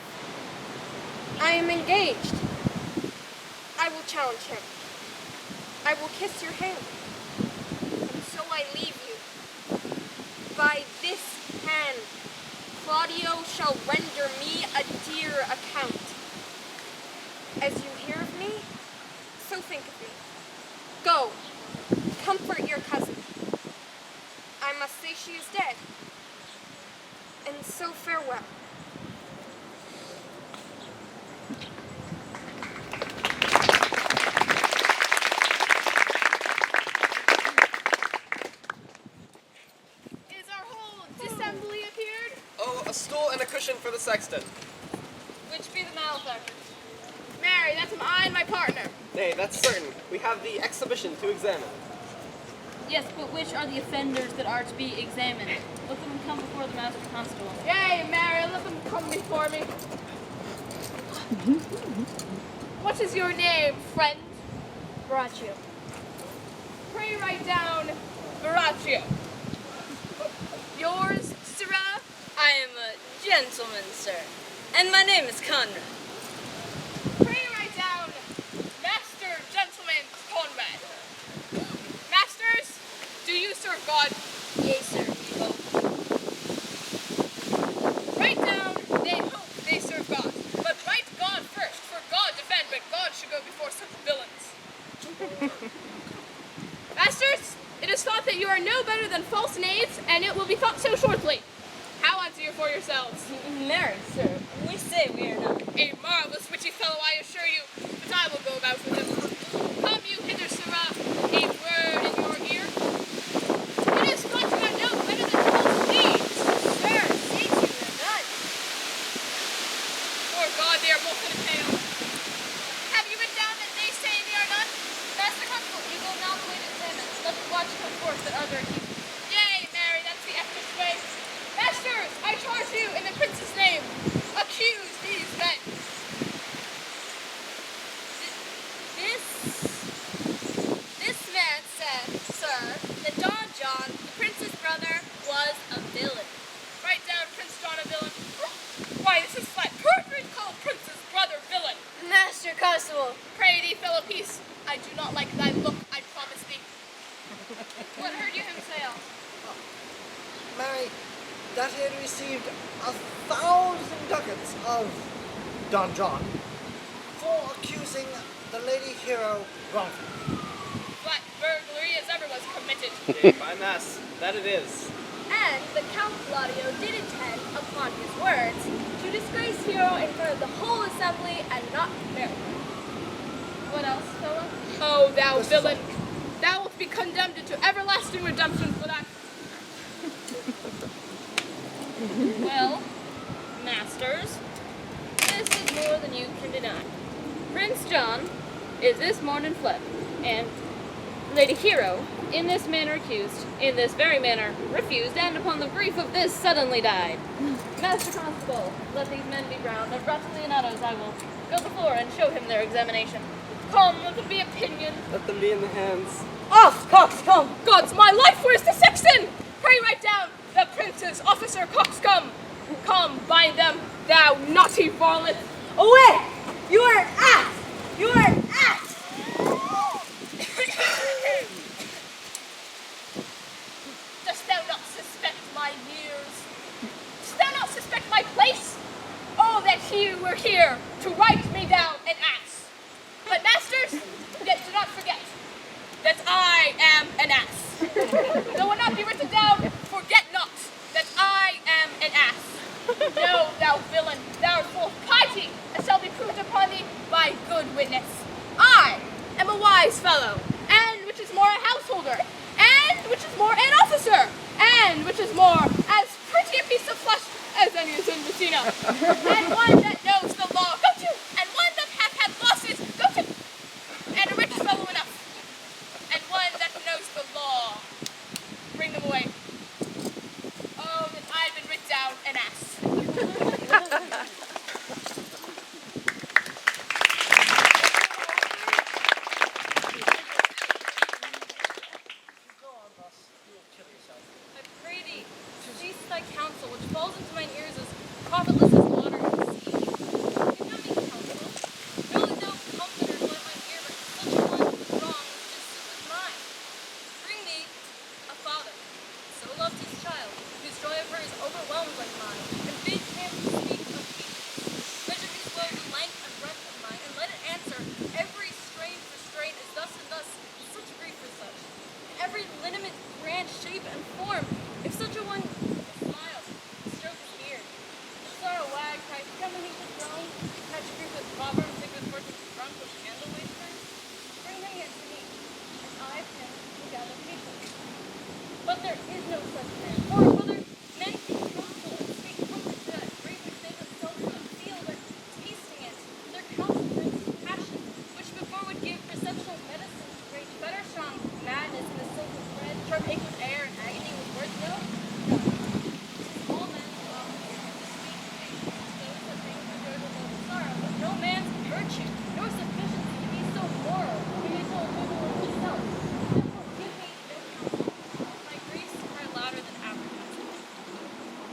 I am engaged. I will challenge him. I will kiss your hand. And so I leave you. By this hand, Claudio shall render me a dear account. As you hear of me, so think of me. Go, comfort your cousin. I must say she is dead. And so farewell.
Is our whole dissembly appeared?
Oh, a stool and a cushion for the sexton.
Which be the malefactors?
Mary, that's I and my partner.
Nay, that's certain. We have the exhibition to examine.
Yes, but which are the offenders that are to be examined? Let them come before the master constable.
Yea, Mary, let them come before me. What is your name, friend?
Braccio.
Pray write down Baraccio. Yours, Sirrah?
I am a gentleman, sir, and my name is Conrad.
Pray write down Master Gentleman Conrad. Masters, do you serve God?
Yea, sir, we hope.
Write down they hope they serve God. But write God first, for God defend, but God should go before such villains. Masters, it is thought that you are no better than false knaves, and it will be thought so shortly. How answer you for yourselves?
Marry, sir, we say we are not.
A marvelous witty fellow, I assure you, but I will go about with him. Come you hither, Sirrah, a word in your ear. It is thought you are no better than false knaves.
Sir, say to you are none.
For God, they are both in a tale. Have you written down that they say they are none?
Master constable, you go now the way to examine. Let the watch come forth that are their accused.
Yea, Mary, that's the eftest way. Masters, I charge you in the prince's name, accuse these men.
This man said, sir, that Don John, the prince's brother, was a villain.
Write down Prince John a villain. Why, this is flat perjury to call prince's brother villain.
Master Constable.
Pray thee, fellow peace, I do not like thy look, I promise thee. What heard you him say?
Mary, that he had received 1,000 ducats of Don John for accusing the lady hero wrongfully.
Flat burglary as ever was committed.
Yea, by mass, that it is.
And the Count Claudio did intend, upon his words, to disgrace Hero in front of the whole assembly and not marry her.
What else, fellow?
Oh, thou
This is
villain, thou wilt be condemned to everlasting redemption for that.
Well, masters, this is more than you can deny. Prince John is this morning fled, and Lady Hero, in this manner accused, in this very manner refused, and upon the grief of this suddenly died. Master Constable, let these men be browned, and brought to Leonato's I will go before and show him their examination.
Come, let them be opinion.
Let them be in the hands.
Off, coxcomb! God's my life, where's the sexton? Pray write down the prince's officer coxcomb. Come, bind them, thou naughty varlet.
Away! You are an ass! You are an ass!
Dost thou not suspect my years? Dost thou not suspect my place? Oh, that he were here to write me down an ass. But masters, yet do not forget that I am an ass. Though it not be written down, forget not that I am an ass. No, thou villain, thou art full of piety, and shall be proved upon thee by good witness. I am a wise fellow, and which is more a householder, and which is more an officer, and which is more as pretty a piece of flesh as any is in Messina, and one that knows the law, go to, and one that hath had losses, go to, and a rich fellow enough, and one that knows the law. Bring them away. Oh, that I had been writ down an ass.
Go on thus, you will kill yourself.
I pray thee,
counsel, which falls into mine ears as profitless as water in the sea. Give not me counsel. No comforter to let mine ear, but such a one with wrong as just as mine. Bring me a father, so loved his child, whose joy of her is overwhelmed like mine, and bid him speak of peace. Measure his woe the length and breadth of mine, and let it answer every strain for strain is thus and thus, such grief for such. In every lineament, branch, shape, and form, if such a one smile, stroke his beard. The sorrow wag, cries, come beneath the throne, catch grief with proverbs, take with fortune drunk with candle wasters. Bring him yet to me, and I of him will gather patience. But there is no such man. For, brother, men can counsel and speak comfort to that grief which they themselves do not feel, but tasting it, their counsel brings passion, which before would give perceptual medicine to rage better strong, madness in the silk of thread, sharp ache with air, and agony with words. No. All men's law is to speak faith, those that think the road will know the sorrow, but no man's virtue, nor sufficiency to be so moral, he may tell a riddle of himself. Therefore give me no counsel. My griefs cry louder than advertising.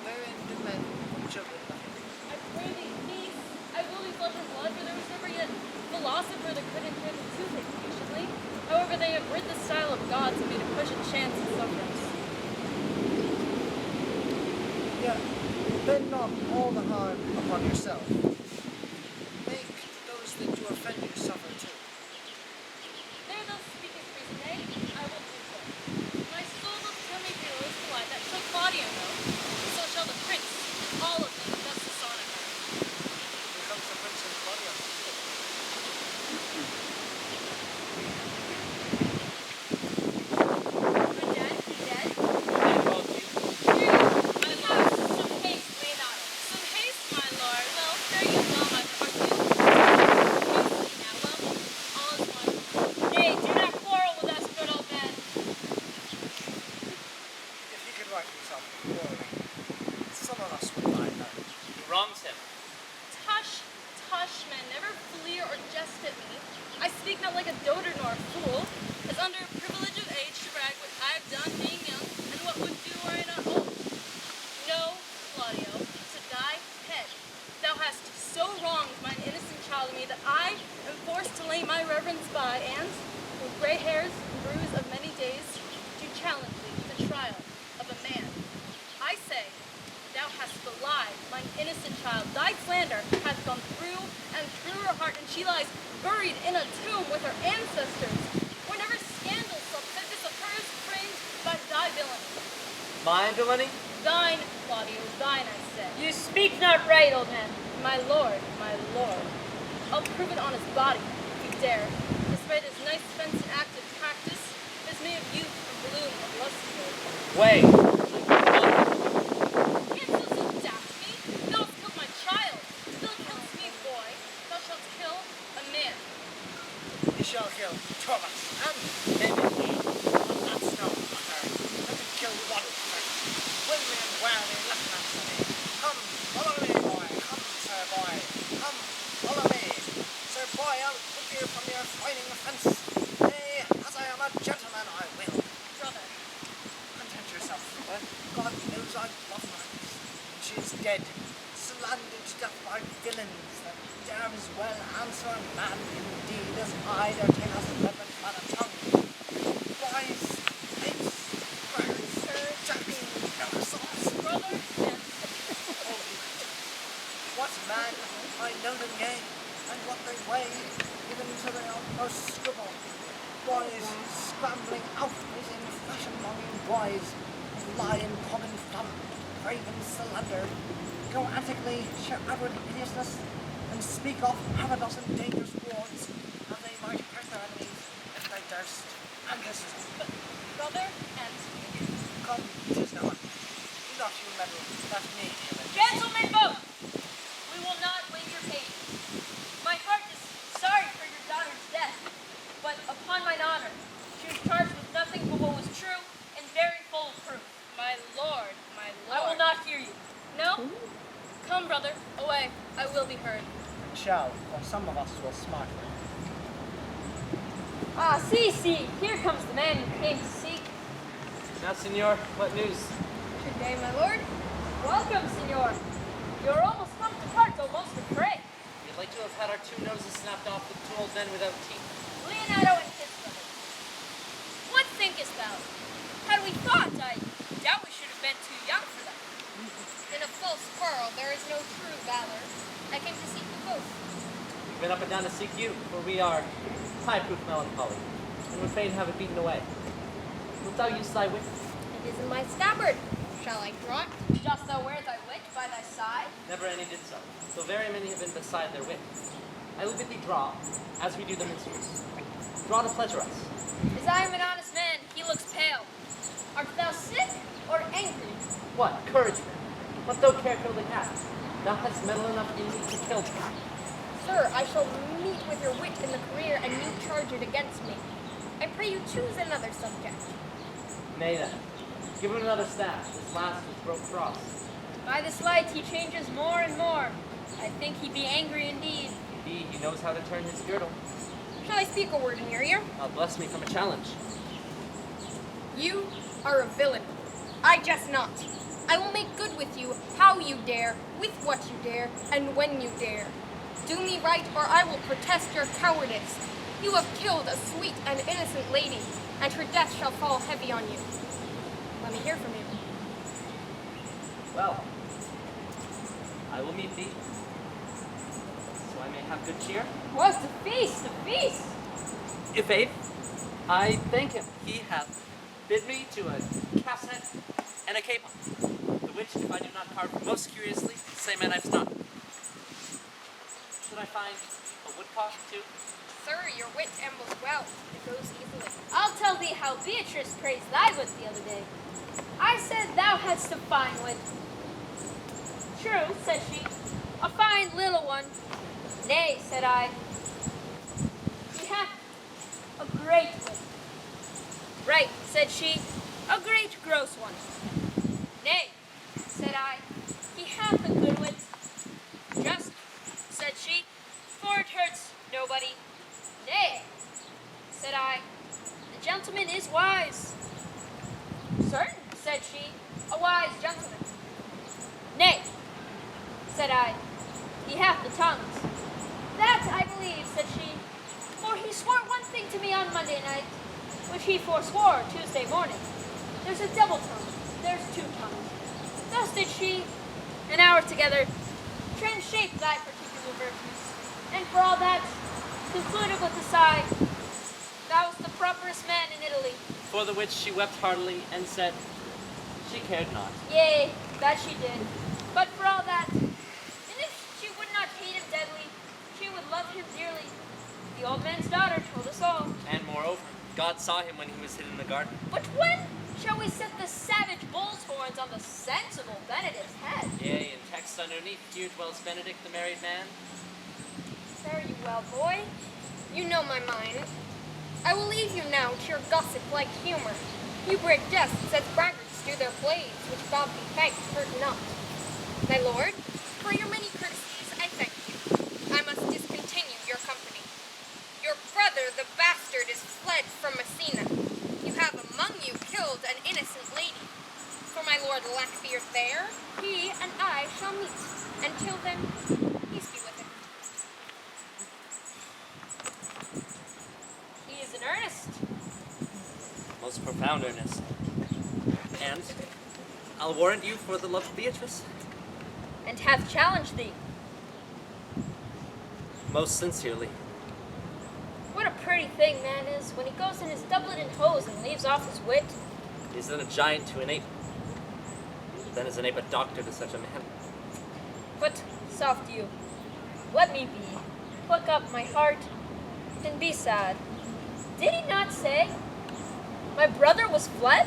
Wherein do men from children nothing?
I pray thee, peace. I will be flesh and blood, for there was never yet philosopher that could endure the toothache patiently. However, they have rid the style of gods and made a push at chance and sufferance.
Yet, bend not all the harm upon yourself. Make those that do offend you suffer too.
There thou speakest reason, nay, I will do so. My soul will tell me heroes delight, that shall Claudio know, so shall the prince, all of them that thus dishonor her.
Here comes the Prince of Claudia.
I'm dead. You dead?
Here, my lord, some haste, may not. Some haste, my lord. Well, fare you well, my lord. You see now, well, all is one. Nay, do not quarrel with us, good old men.
If he could right himself quarreling, some of us would lie down.
He wrongs him.
Tush, tush, men, never fleer or jest at me. I speak not like a dotard nor a fool, as under privilege of age to brag what I have done being young, and what would do were I not old. No, Claudio, to thy head, thou hast so wronged mine innocent child of me that I am forced to lay my reverence by, and, with gray hairs and bruise of many days, do challenge thee to the trial of a man. I say, thou hast belied mine innocent child. Thy slander hath gone through and through her heart, and she lies buried in a tomb with her ancestors, where never scandal saw prejudice of hers framed by thy villainy.
My villainy?
Thine, Claudio, thine, I say.
You speak not right, old man.
My lord, I'll prove it on his body, if you dare, despite his nice fence and active practice, his may of youth and bloom of lusthood.
Wait.
Canst thou so daft me? Thou hast killed my child. Still killest me, boy. Thou shalt kill a man.
He shall kill two of us, and maybe he. That's no matter. Let him kill one first. When men well they left man to me. Come, follow me, boy. Come, sir boy. Come, follow me. Sir boy, I'll put you from your fighting offence. Nay, as I am a gentleman, I will.
Brother,
Content yourself. God knows I love her. She is dead, slandered to death by villains that dare as well answer a man indeed as I their tale has leavened by the tongue. Boys, apes, birds, jacking, sauce.
brother, and
What man I know them yea, and what they weigh, even to the utmost scribble. Boys scrambling outways in fashion-monging boys, of lie in common thumb, craven slander, go antically, share outward hideousness, and speak off half a dozen dangerous words, and they might hurt their enemies if they durst. And this is
brother, and
come, 'tis not. Do not you meddle, that me, Helen.
Gentlemen both, we will not wait your patience. My heart is sorry for your daughter's death, but upon mine honor, she was charged with nothing but what was true and very full of proof.
my lord.
I will not hear you.
No? Come, brother, away. I will be heard.
Shall, or some of us will smart her.
Ah, see, here comes the man you came to seek.
Now, senor, what news?
Good day, my lord.
Welcome, senor. You're almost come to part, almost a prey.
We'd like to have had our 2 noses snapped off with 2 old men without teeth.
Leonardo and his brother.
What thinkest thou? Had we thought, I doubt we should have been too young for that. In a false quarrel, there is no true valor. I came to seek you both.
We've been up and down to seek you, for we are high-proof melancholy, and would fain have it beaten away. Wilt thou use thy wit?
It is in my scabbard. Shall I draw it?
Dost thou wear thy wit by thy side?
Never any did so, though very many have been beside their wit. I will bid thee draw, as we do the minstrels. Draw to pleasure us.
As I am an honest man, he looks pale. Art thou sick or angry?
What? Courage, man. What though care kill the cat? Thou hast metal enough in thee to kill the cat.
Sir, I shall meet with your wit in the career, and you charge it against me. I pray you choose another subject.
Nay then, give him another stab. This last was broke cross.
By this light he changes more and more. I think he be angry indeed.
Indeed, he knows how to turn his girdle.
Shall I speak a word in your ear?
God bless me from a challenge.
You are a villain. I jest not. I will make good with you how you dare, with what you dare, and when you dare. Do me right, or I will protest your cowardice. You have killed a sweet and innocent lady, and her death shall fall heavy on you. Let me hear from you.
Well, I will meet thee, so I may have good cheer.
What's a feast? A feast!
I' faith, I thank him. He hath bid me to a casnet and a capon, the which, if I do not carve most curiously, say my knife's not. Should I find a woodcock too?
Sir, your wit ambles well. It goes easily.
I'll tell thee how Beatrice praised thy wit the other day. I said thou hadst a fine wit. True, said she, a fine little one. Nay, said I, he hath a great wit. Right, said she, a great gross one. Nay, said I, he hath a good wit. Just, said she, for it hurts nobody. Nay, said I, the gentleman is wise. Certain, said she, a wise gentleman. Nay, said I, he hath the tongues. That I believe, said she, for he swore one thing to me on Monday night, which he forswore Tuesday morning. There's a double tongue, there's 2 tongues. Thus did she, an hour together, transhape thy particular virtues, and for all that, concluded with a sigh, thou was the properest man in Italy.
For the which she wept heartily and said, she cared not.
Yea, that she did. But for all that, and if she would not hate him deadly, she would love him dearly. The old man's daughter told us all.
And moreover, God saw him when he was hid in the garden.
But when shall we set the savage bull's horns on the sensible Benedict's head?
Yea, in text underneath, here dwells Benedict the married man.
Fare you well, boy. You know my mind. I will leave you now to your gossip-like humor. You break jests as braggarts do their plays, which God be thanked hurt not. My lord, for your many courtesies, I thank you. I must discontinue your company. Your brother, the bastard, is fled from Messina. You have among you killed an innocent lady. For my lord Lackbeard there, he and I shall meet. Until then, peace be with him.
He is in earnest.
Most profound earnest. And I'll warrant you for the love of Beatrice.
And hath challenged thee.
Most sincerely.
What a pretty thing man is when he goes in his doublet and hose and leaves off his wit.
Is then a giant to an ape. Then is an ape a doctor to such a man.
But, soft you, let me be. Pluck up my heart and be sad. Did he not say my brother was fled?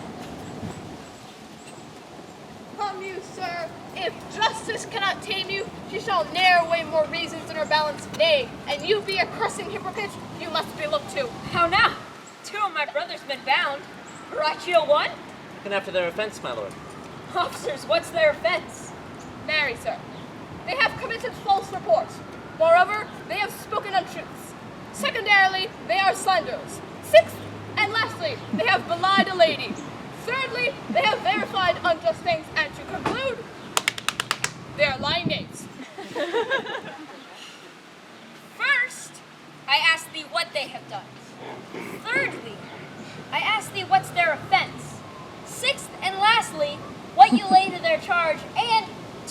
Come you, sir. If justice cannot tame you, she shall ne'er weigh more reasons in her balance. Nay, and you be a cursing hypocrite, you must be looked to.
How now? 2 of my brother's been bound. Braccio 1?
And after their offense, my lord.
Officers, what's their offense?
Marry, sir, they have committed false reports. Moreover, they have spoken untruths. Secondarily, they are slanderers. 6th, and lastly, they have belied a lady. Thirdly, they have verified unjust things. And to conclude,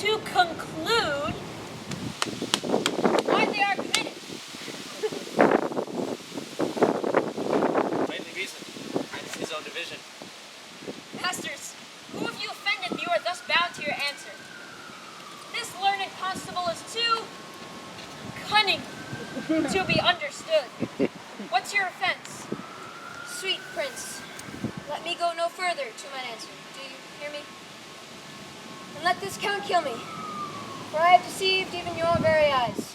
to conclude why they are committed.
Rightly reasoned. It's his own division.
Masters, who of you offended, you are thus bound to your answer. This learned constable is too cunning to be understood. What's your offense? Sweet prince, let me go no further to mine answer. Do you hear me? And let this count kill me, for I have deceived even your very eyes.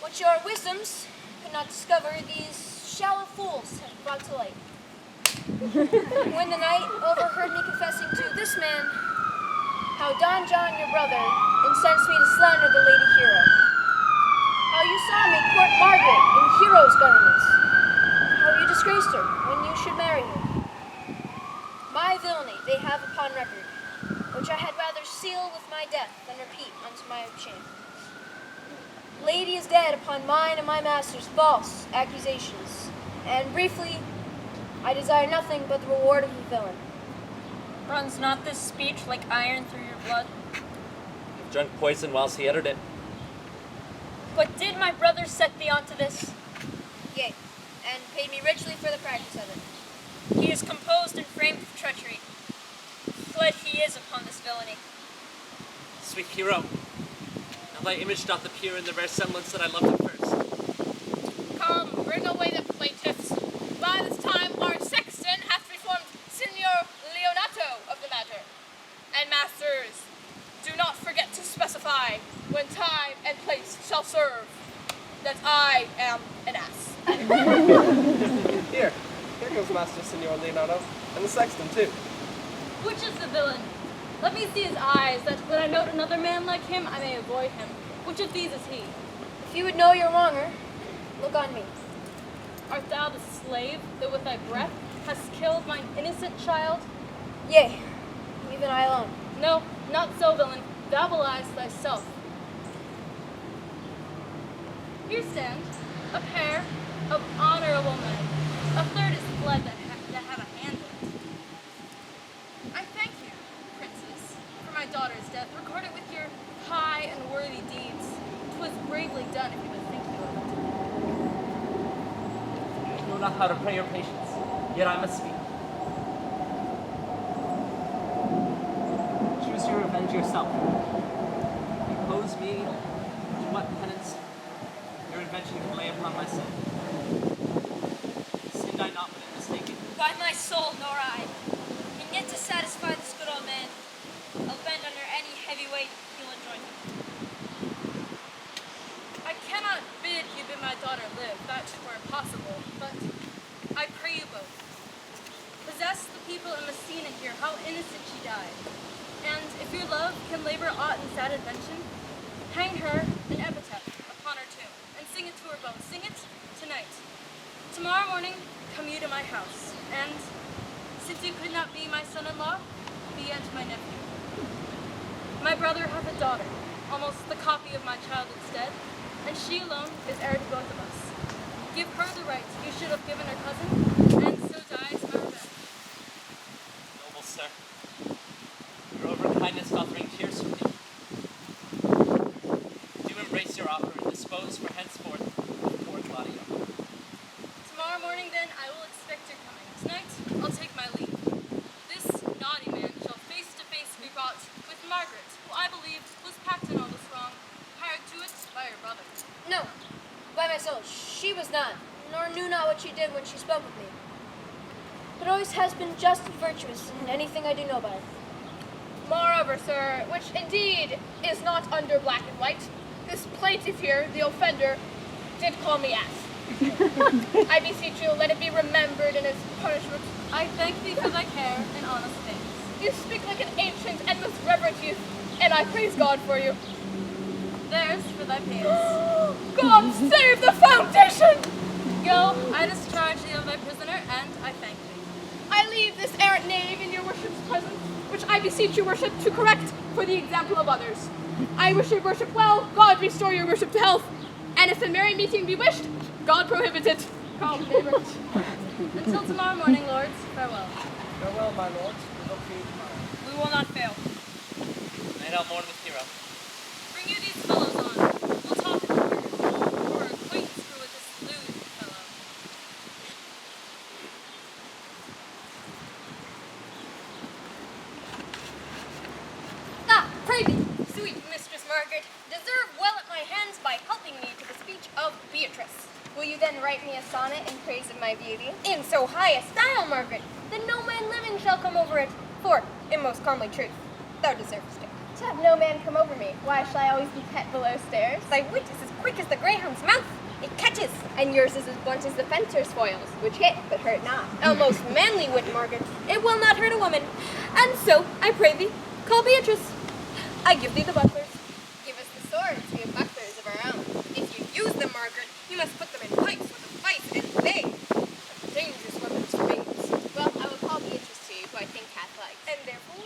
What your wisdoms could not discover, these shallow fools have brought to light. When the knight overheard me confessing to this man how Don John, your brother, incensed me to slander the lady hero, how you saw me court Margaret in hero's garments, how you disgraced her when you should marry her. My villainy they have upon record, which I had rather seal with my death than repeat unto my shame. Lady is dead upon mine and my master's false accusations, and briefly, I desire nothing but the reward of the villain. Runs not this speech like iron through your blood?
You've drunk poison whilst he uttered it.
But did my brother set thee onto this? Yea, and paid me richly for the practice of it. He is composed and framed for treachery. Fled he is upon this villainy.
Sweet hero, now thy image doth appear in the rare semblance that I loved at first.
Come, bring away the plaintiffs. By this time our sexton hath reformed Signor Leonato of the matter. And masters, do not forget to specify, when time and place shall serve, that I am an ass.
Here comes Master Signor Leonardo, and the sexton too.
Which is the villain? Let me see his eyes, that when I note another man like him, I may avoid him. Which of these is he?
If you would know your wronger, look on me.
Art thou the slave that with thy breath hast killed mine innocent child?
Yea, even I alone.
No, not so, villain. Thou beliest thyself. Here stand a pair of honorable men. A third is fled that have a hand in it. I thank you, princes, for my daughter's death. Record it with your high and worthy deeds. 'Twas bravely done if you would think you of it.
You know not how to pray your patience, yet I must speak. Choose your revenge yourself. Impose me to what penance your invention can lay upon my sin. Sinned I not when mistaken?
By my soul, nor I. And yet to satisfy this good old man, I'll bend under any heavy weight he'll enjoin me.
I cannot bid you bid my daughter live, that were impossible, but I pray you both. Possess the people in Messina here how innocent she died. And if your love can labor aught in sad invention, hang her an epitaph upon her tomb, and sing it to her bones. Sing it tonight. Tomorrow morning, come you to my house, and since you could not be my son-in-law, be yet my nephew. My brother hath a daughter, almost the copy of my child instead, and she alone is heir to both of us. Give her the right you should have given her cousin, and so dies my revenge.
Noble sir, your overkindness doth wring tears from me. Do embrace your offer and dispose for henceforth of poor Claudio.
Tomorrow morning, then, I will expect your coming. Tonight, I'll take my leave. This naughty man shall face to face be brought with Margaret, who I believe was packed in all this wrong, hired to it by her brother.
No, by my soul, she was not, nor knew not what she did when she spoke with me. But always has been just and virtuous in anything I do know about it.
Moreover, sir, which indeed is not under black and white, this plaintiff here, the offender, did call me ass. I beseech you, let it be remembered in its punishment.
I thank thee for thy care and honest things.
You speak like an ancient and most reverent youth, and I praise God for you.
There's for thy pains.
God save the foundation!
Go, I discharge thee of thy prisoner, and I thank thee.
I leave this errant knave in your worship's presence, which I beseech your worship to correct for the example of others. I wish your worship well, God restore your worship to health, and if a merry meeting be wished, God prohibit it. Come, neighbor.
Until tomorrow morning, lords, farewell.
Farewell, my lords. We look for you tomorrow.
We will not fail.
May find out more of this hero.
Bring you these fellows on. We'll talk it over. Or acquaintance through with this lewd fellow.
Ah, pray thee, sweet Mistress Margaret, deserve well at my hands by helping me to the speech of Beatrice.
Will you then write me a sonnet in praise of my beauty?
In so high a style, Margaret, that no man living shall come over it, for, in most comely truth, thou deservest it.
To have no man come over me, why shall I always be pet below stairs?
Thy wit is as quick as the greyhound's mouth, it catches.
And yours is as blunt as the fencer's foils, which hit but hurt not.
A most manly wit, Margaret, it will not hurt a woman. And so, I pray thee, call Beatrice. I give thee the bucklers.
Give us the swords, we have bucklers of our own.
If you use them, Margaret, you must put them in pipes with a vice, and they are dangerous weapons for babes.
Well, I will call Beatrice to you, who I think hath legs.
And therefore,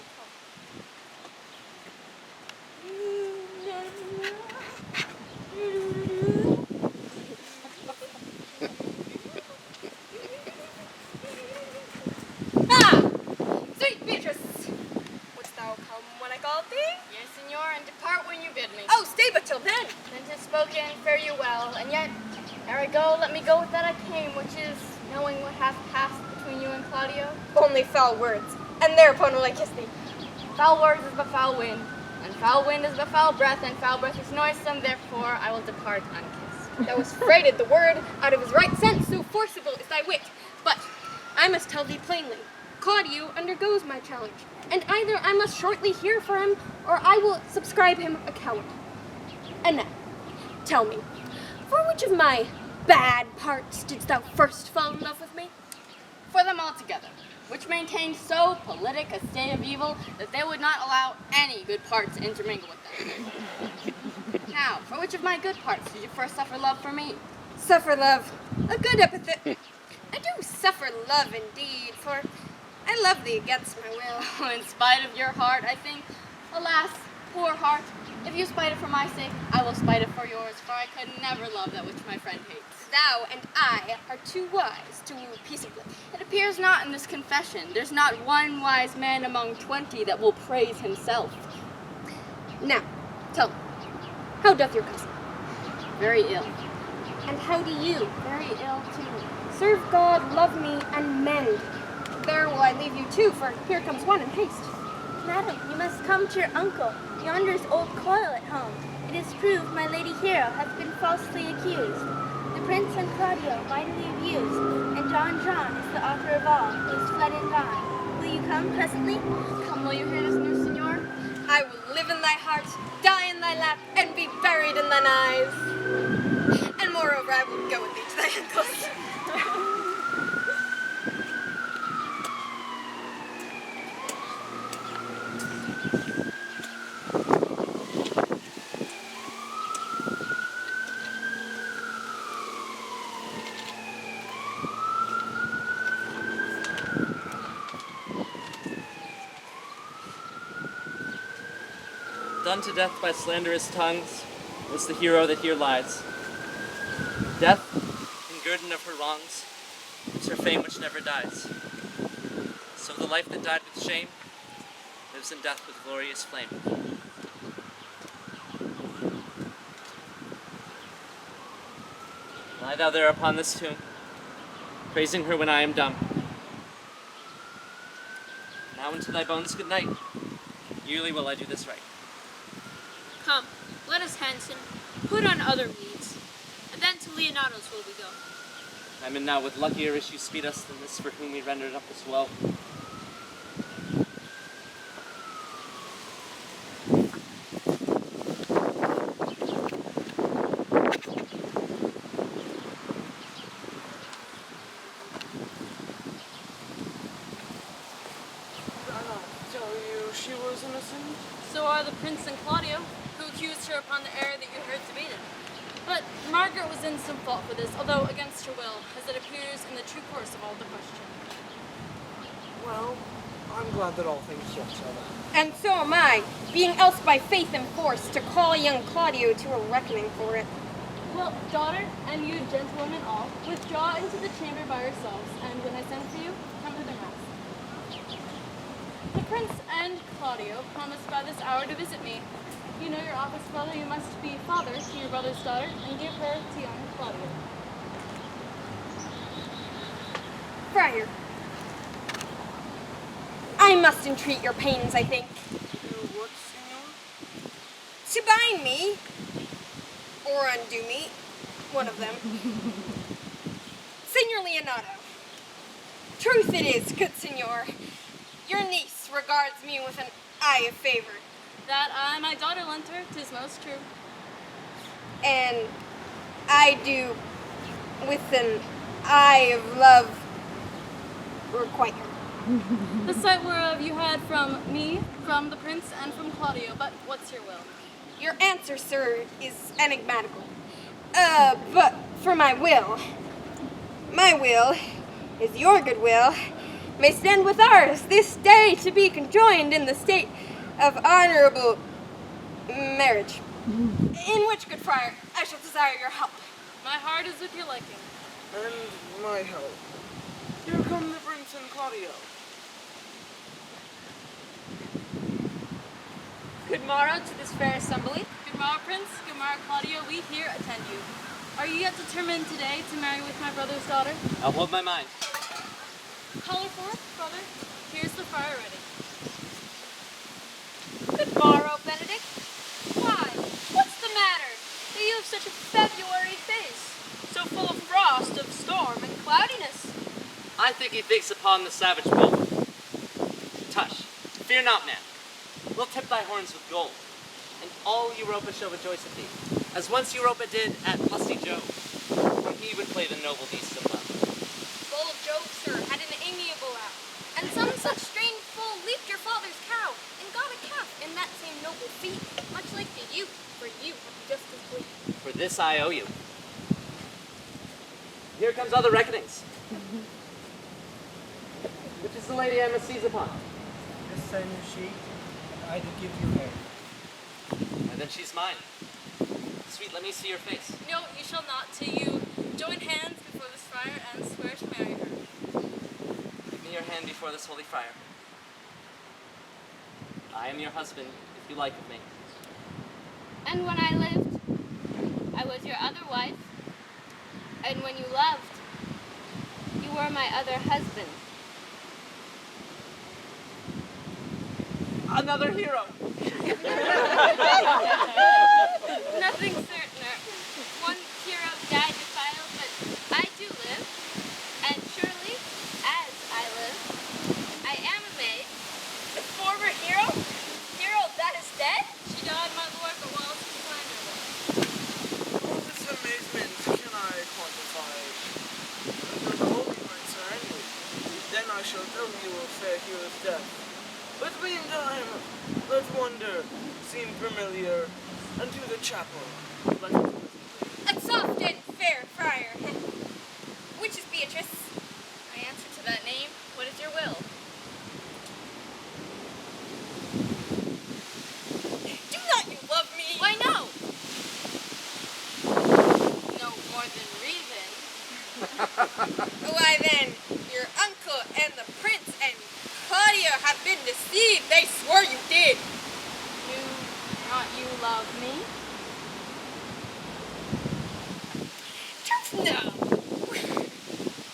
ah! Sweet Beatrice! Wouldst thou come when I called thee?
Yes, senor, and depart when you bid me.
Oh, stay but till then!
Then 'tis spoken, fare you well, and yet, ere I go, let me go with that I came, which is, knowing what hath passed between you and Claudio.
Only foul words, and thereupon will I kiss thee.
Foul words is but foul wind, and foul wind is but foul breath, and foul breath is noisome, therefore I will depart unkissed.
Thou hast freighted the word out of his right sense, so forcible is thy wit. But I must tell thee plainly, Claudio undergoes my challenge, and either I must shortly hear for him, or I will subscribe him a coward. And now, tell me, for which of my bad parts didst thou first fall in love with me?
For them all together, which maintained so politic a state of evil that they would not allow any good parts to intermingle with them. Now, for which of my good parts did you first suffer love for me?
Suffer love, a good epithet. I do suffer love indeed, for I love thee against my will.
In spite of your heart, I think. Alas, poor heart, if you spite it for my sake, I will spite it for yours, for I could never love that which my friend hates.
Thou and I are too wise to woo peaceably.
It appears not in this confession. There's not one wise man among 20 that will praise himself.
Now, tell me, how doth your cousin?
Very ill.
And how do you?
Very ill, too.
Serve God, love me, and mend. There will I leave you too, for here comes one in haste.
Madam, you must come to your uncle. Yonder's old coil at home. It is proved my lady hero hath been falsely accused. The prince and Claudio mightily abused, and John is the author of all, who is fled and gone. Will you come presently?
Come, will you hear this news, senor?
I will live in thy heart, die in thy lap, and be buried in thine eyes. And moreover, I will go with thee to thy uncle's.
Done to death by slanderous tongues was the hero that here lies. Death, in guerdon of her wrongs, is her fame which never dies. So the life that died with shame lives in death with glorious flame. Lie thou there upon this tomb, praising her when I am dumb. Now unto thy bones good night. Yearly will I do this right.
Come, let us hence and put on other weeds, and then to Leonardo's will we go.
I'm in now with luckier issue speed us than this for whom we rendered up this woe.
Tell you she was innocent?
So are the prince and Claudio, who accused her upon the error that you heard debated. But Margaret was in some fault for this, although against her will, as it appears in the true course of all the question.
Well, I'm glad that all things shall tell that.
And so am I, being else by faith and force to call young Claudio to a reckoning for it.
Well, daughter, and you gentlewomen all, withdraw into the chamber by yourselves, and when I send for you, come to the mass. Prince and Claudio promised by this hour to visit me. You know your office, brother. You must be father to your brother's daughter and give her to young Claudio.
Friar, I must entreat your pains, I think.
What, senor?
To bind me, or undo me, one of them. Senor Leonardo, truth it is, good senor, your niece regards me with an eye of favor.
That I my daughter lent her, 'tis most true.
And I do, with an eye of love, requite her.
The sight whereof you had from me, from the prince, and from Claudio, but what's your will?
Your answer, sir, is enigmatical. But for my will is your good will, may stand with ours this day to be conjoined in the state of honorable marriage. In which, good friar, I shall desire your help.
My heart is with your liking.
And my help. Here come the Prince and Claudio.
Good morrow to this fair assembly.
Good morrow, Prince. Good morrow, Claudio. We here attend you. Are you yet determined today to marry with my brother's daughter?
I'll hold my mind.
Call her forth, brother. Here's the friar ready.
Good morrow, Benedict. Why, what's the matter? That you have such a February face, so full of frost, of storm, and cloudiness.
I think he thinks upon the savage bull. Tush, fear not, man. We'll tip thy horns with gold, and all Europa shall rejoice at thee, as once Europa did at lusty Jove, when he would play the noble beast of love.
Bold Jove, sir, had an amiable hour, and some such strange fool leaped your father's cow, and got a calf in that same noble feat, much like to you, for you have just as bleak.
For this I owe you. Here comes all the reckonings. Which is the lady I must seize upon?
This same is she, and I do give you her.
And then she's mine. Sweet, let me see your face.
No, you shall not, till you join hands before this friar and swear to marry her.
Give me your hand before this holy friar. I am your husband, if you like of me.
And when I lived, I was your other wife. And when you loved, you were my other husband.
Another hero!
Nothing certainer. One hero died defiled, but I do live. And surely, as I live, I am a maid.
The former hero? Hero that is dead?
She died, my lord, but while she planned her life.
All this amazement can I quantify. Under the holy rites are ended, then I shall tell you of fair hero's death. But meantime, let wonder seem familiar unto the chapel.
A soft and fair friar. Which is Beatrice?
I answer to that name. What is your will?
Do not you love me?
Why, no. No more than reason.
Why then, your uncle and the prince and Claudio have been deceived. They swore you did.
Do not you love me?
No.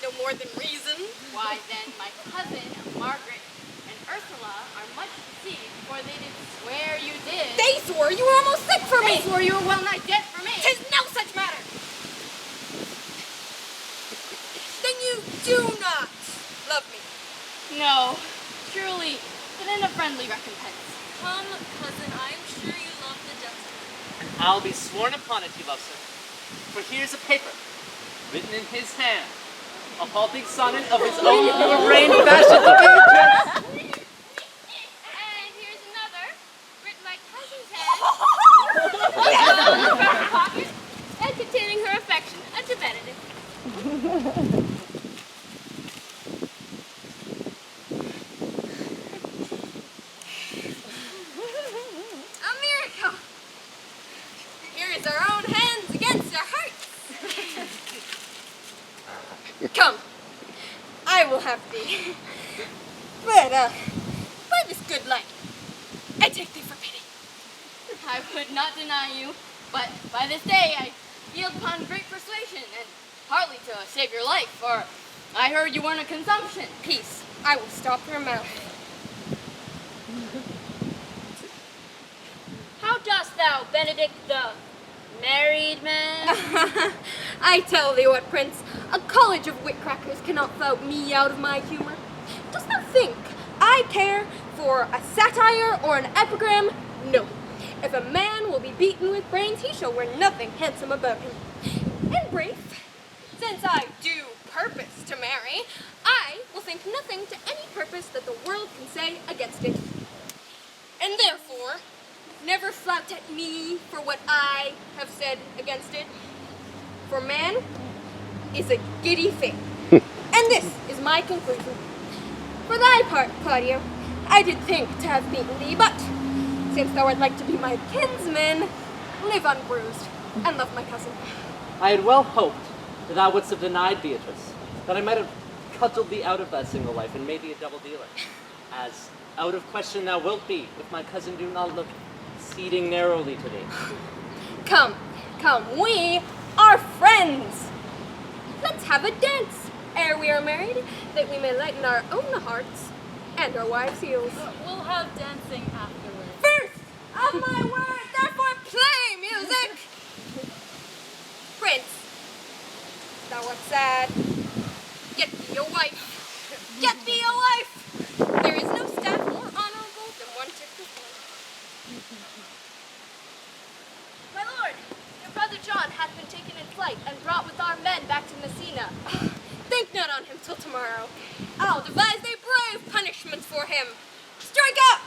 No more than reason.
Why then, my cousin Margaret and Ursula are much deceived, for they did swear you did.
They swore you were almost sick for me.
They swore you were well nigh dead for me.
'Tis no such matter. Then you do not love me.
No, truly, but in a friendly recompense.
Come, cousin, I am sure you love the gentleman.
And I'll be sworn upon it he loves her. For here's a paper, written in his hand, a halting sonnet of his own brain fashioned to Beatrice.
And here's another, written by cousin's hand, from her pocket, and containing her affection unto Benedict.
A miracle. Here is our own hands against our hearts. Come, I will have thee. But, by this
I would not deny you, but by this day I yield upon great persuasion, and partly to save your life, for I heard you weren't a consumption.
Peace. I will stop your mouth.
How dost thou, Benedict the married man?
I tell thee what, Prince, a college of witcrackers cannot flout me out of my humor. Dost thou think I care for a satire or an epigram? No. If a man will be beaten with brains, he shall wear nothing handsome about him. In brief, since I do purpose to marry, I will think nothing to any purpose that the world can say against it. And therefore, never flout at me for what I have said against it. For man is a giddy thing. And this is my conclusion. For thy part, Claudio, I did think to have beaten thee, but since thou art like to be my kinsman, live unbruised and love my cousin.
I had well hoped that thou wouldst have denied Beatrice, that I might have cudgeled thee out of that single life and made thee a double dealer. As out of question thou wilt be, if my cousin do not look exceeding narrowly to thee.
Come, we are friends. Let's have a dance ere we are married, that we may lighten our own hearts and our wives' heels.
We'll have dancing afterwards.
First of my word, therefore play music. Prince, thou art sad. Get thee a wife. Get thee a wife. There is no staff more honorable than one tipped with one.
My lord, your brother John hath been taken in flight and brought with our men back to Messina.
Think not on him till tomorrow. I'll devise a brave punishment for him. Strike up!